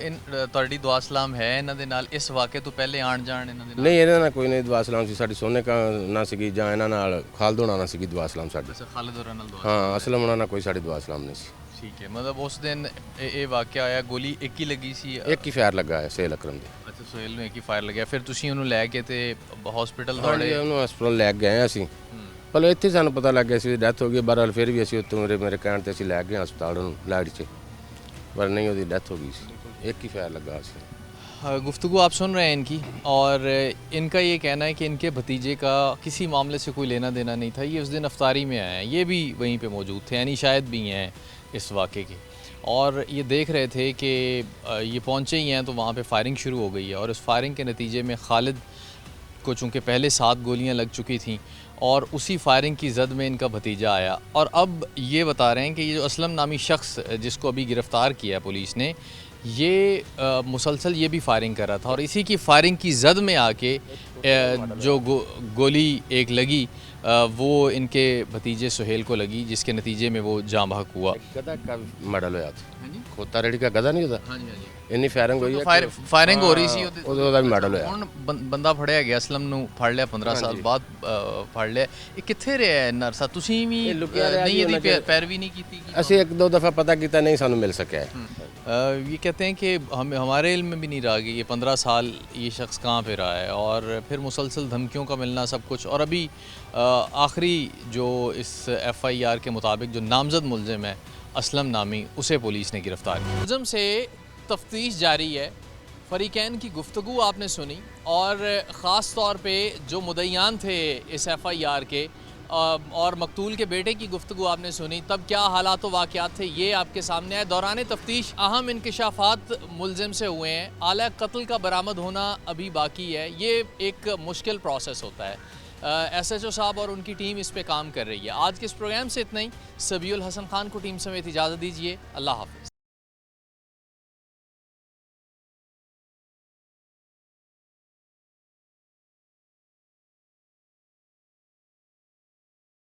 [SPEAKER 1] ਤੁਹਾਡੀ ਦੁਆ ਸਲਾਮ ਹੈ ਇਹਨਾਂ ਦੇ ਨਾਲ? ਇਸ ਵਾक़ੇ ਤੋਂ ਪਹਿਲੇ ਆਣ ਜਾਣ ਇਹਨਾਂ ਦੇ ਨਾਲ?
[SPEAKER 9] ਨਹੀਂ, ਇਹਨਾਂ ਨਾਲ ਕੋਈ ਨਹੀਂ ਦੁਆ ਸਲਾਮ ਸੀ ਸਾਡੀ। ਸੋਨੇ ਕਾ ਨਾ ਸੀਗੀ, ਜਾਂ ਇਹਨਾਂ ਨਾਲ ਖਾਲਦ ਹੋਣਾ ਨਾ ਸੀਗੀ ਦੁਆ ਸਲਾਮ ਸਾਡੀ।
[SPEAKER 1] ਅੱਛਾ, ਖਾਲਦ ਹੋਰਾਂ ਨਾਲ ਦੁਆ?
[SPEAKER 9] ਹਾਂ, ਅਸਲਮ ਹੋਣਾ ਨਾਲ ਕੋਈ ਸਾਡੀ ਦੁਆ ਸਲਾਮ ਨਹੀਂ ਸੀ।
[SPEAKER 1] ਠੀਕ ਹੈ, ਮਤਲਬ ਉਸ ਦਿਨ ਇਹ ਵਾਕਿਆ ਆਇਆ, ਗੋਲੀ ਇੱਕ ਹੀ ਲੱਗੀ ਸੀ?
[SPEAKER 9] ਇੱਕ ਹੀ ਫਾਇਰ ਲੱਗਾ ਹੈ ਸੁਹੇਲ ਅਕਰਮ ਦੇ।
[SPEAKER 1] ਅੱਛਾ, ਸੁਹੇਲ ਨੂੰ ਇੱਕ ਹੀ ਫਾਇਰ ਲੱਗਿਆ। ਫਿਰ ਤੁਸੀਂ ਉਹਨੂੰ ਲੈ ਕੇ ਤੇ ਹਸਪੀਟਲ
[SPEAKER 9] ਹਾਂਜੀ,
[SPEAKER 1] ਦੌੜੇ?
[SPEAKER 9] ਉਹਨੂੰ ਹਸਪਤਾਲ ਲੈ ਕੇ ਗਏ ਅਸੀਂ, ਪਰ ਇੱਥੇ ਸਾਨੂੰ ਪਤਾ ਲੱਗ ਗਿਆ ਸੀ ਡੈਥ ਹੋ ਗਈ। ਬਹਰਹਾਲ ਫਿਰ ਵੀ ਅਸੀਂ ਉੱਤੋਂ ਮੇਰੇ ਕਹਿਣ ਤੇ ਅਸੀਂ ਲੈ ਗਏ ਹਸਪਤਾਲ ਉਹਨੂੰ ਲਾਈਟ 'ਚ, पर नहीं होती, डेथ हो गई सी। एक ही फायर लगा सी।
[SPEAKER 1] गुफ्तगू आप सुन रहे हैं इनकी, और इनका ये कहना है कि इनके भतीजे का किसी मामले से कोई लेना देना नहीं था। ये उस दिन अफ्तारी में आए हैं, ये भी वहीं पे मौजूद थे, यानी शायद भी हैं इस वाक़े के, और ये देख रहे थे कि ये पहुँचे ही हैं तो वहाँ पे फायरिंग शुरू हो गई है। और उस फायरिंग के नतीजे में खालिद को चूँकि पहले 7 गोलियाँ लग चुकी थीं, और उसी फायरिंग की जद में इनका भतीजा आया। और अब ये बता रहे हैं कि ये जो असलम नामी शख्स जिसको अभी गिरफ़्तार किया है पुलिस ने, ये मुसलसल ये भी फायरिंग कर रहा था, और इसी की फायरिंग की जद में आके जो गोली एक लगी वो इनके भतीजे सुहेल को लगी, जिसके नतीजे में वो जाँ बहक हुआ।
[SPEAKER 9] गधा का मॉडल होया था, खोता रेडी का गधा नहीं होता?
[SPEAKER 1] हाँ जी, हाँ जी।
[SPEAKER 9] ਇੰਨੀ ਫਾਇਰਿੰਗ ਹੋਈ
[SPEAKER 1] ਹੈ, ਫਾਇਰਿੰਗ ਹੋ ਰਹੀ ਸੀ,
[SPEAKER 9] ਉਹਦਾ ਵੀ ਮਾਡਲ ਹੋਇਆ।
[SPEAKER 1] ਹੁਣ ਬੰਦਾ ਫੜਿਆ ਗਿਆ, ਅਸਲਮ ਨੂੰ ਫੜ ਲਿਆ 15 ਸਾਲ ਬਾਅਦ ਫੜ ਲਿਆ। ਇਹ ਕਿੱਥੇ ਰਿਹਾ ਹੈ ਨਰਸਾ? ਤੁਸੀਂ ਵੀ ਨਹੀਂ ਇਹਦੀ ਪੈਰਵੀ नहीं की थी?
[SPEAKER 9] ਅਸੀਂ ਇੱਕ ਦੋ ਦਫਾ ਪਤਾ ਕੀਤਾ, ਨਹੀਂ ਸਾਨੂੰ ਮਿਲ ਸਕਿਆ।
[SPEAKER 1] ये कहते हैं कि हमारे इल्म में भी नहीं रहा कि ये 15 साल ये शख्स कहाँ पे रहा है, और फिर मुसलसल धमकियों का मिलना सब कुछ। और अभी आखिरी जो इस FIR के मुताबिक जो नामजद मुलजिम है असलम नामी, उसे पुलिस ने गिरफ़्तार किया। मुलजिम से तफ्तीश जारी है। फ़रीक़ैन की गुफ्तगू आपने सुनी, और ख़ास तौर पे जो मुद्दईयान थे इस FIR के, और मकतूल के बेटे की गुफ्तगू आपने सुनी। तब क्या हालात व वाक़यात थे ये आपके सामने आए। दौरान तफ्तीश अहम इंकशाफात मुलजिम से हुए हैं। आला कत्ल का बरामद होना अभी बाकी है। ये एक मुश्किल प्रोसेस होता है। SHO साहब और उनकी टीम इस पे काम कर रही है। आज के इस प्रोग्राम से इतना ही। सबीउल हसन खान को टीम समेत इजाज़त दीजिए। अल्लाह हाफ़िज़।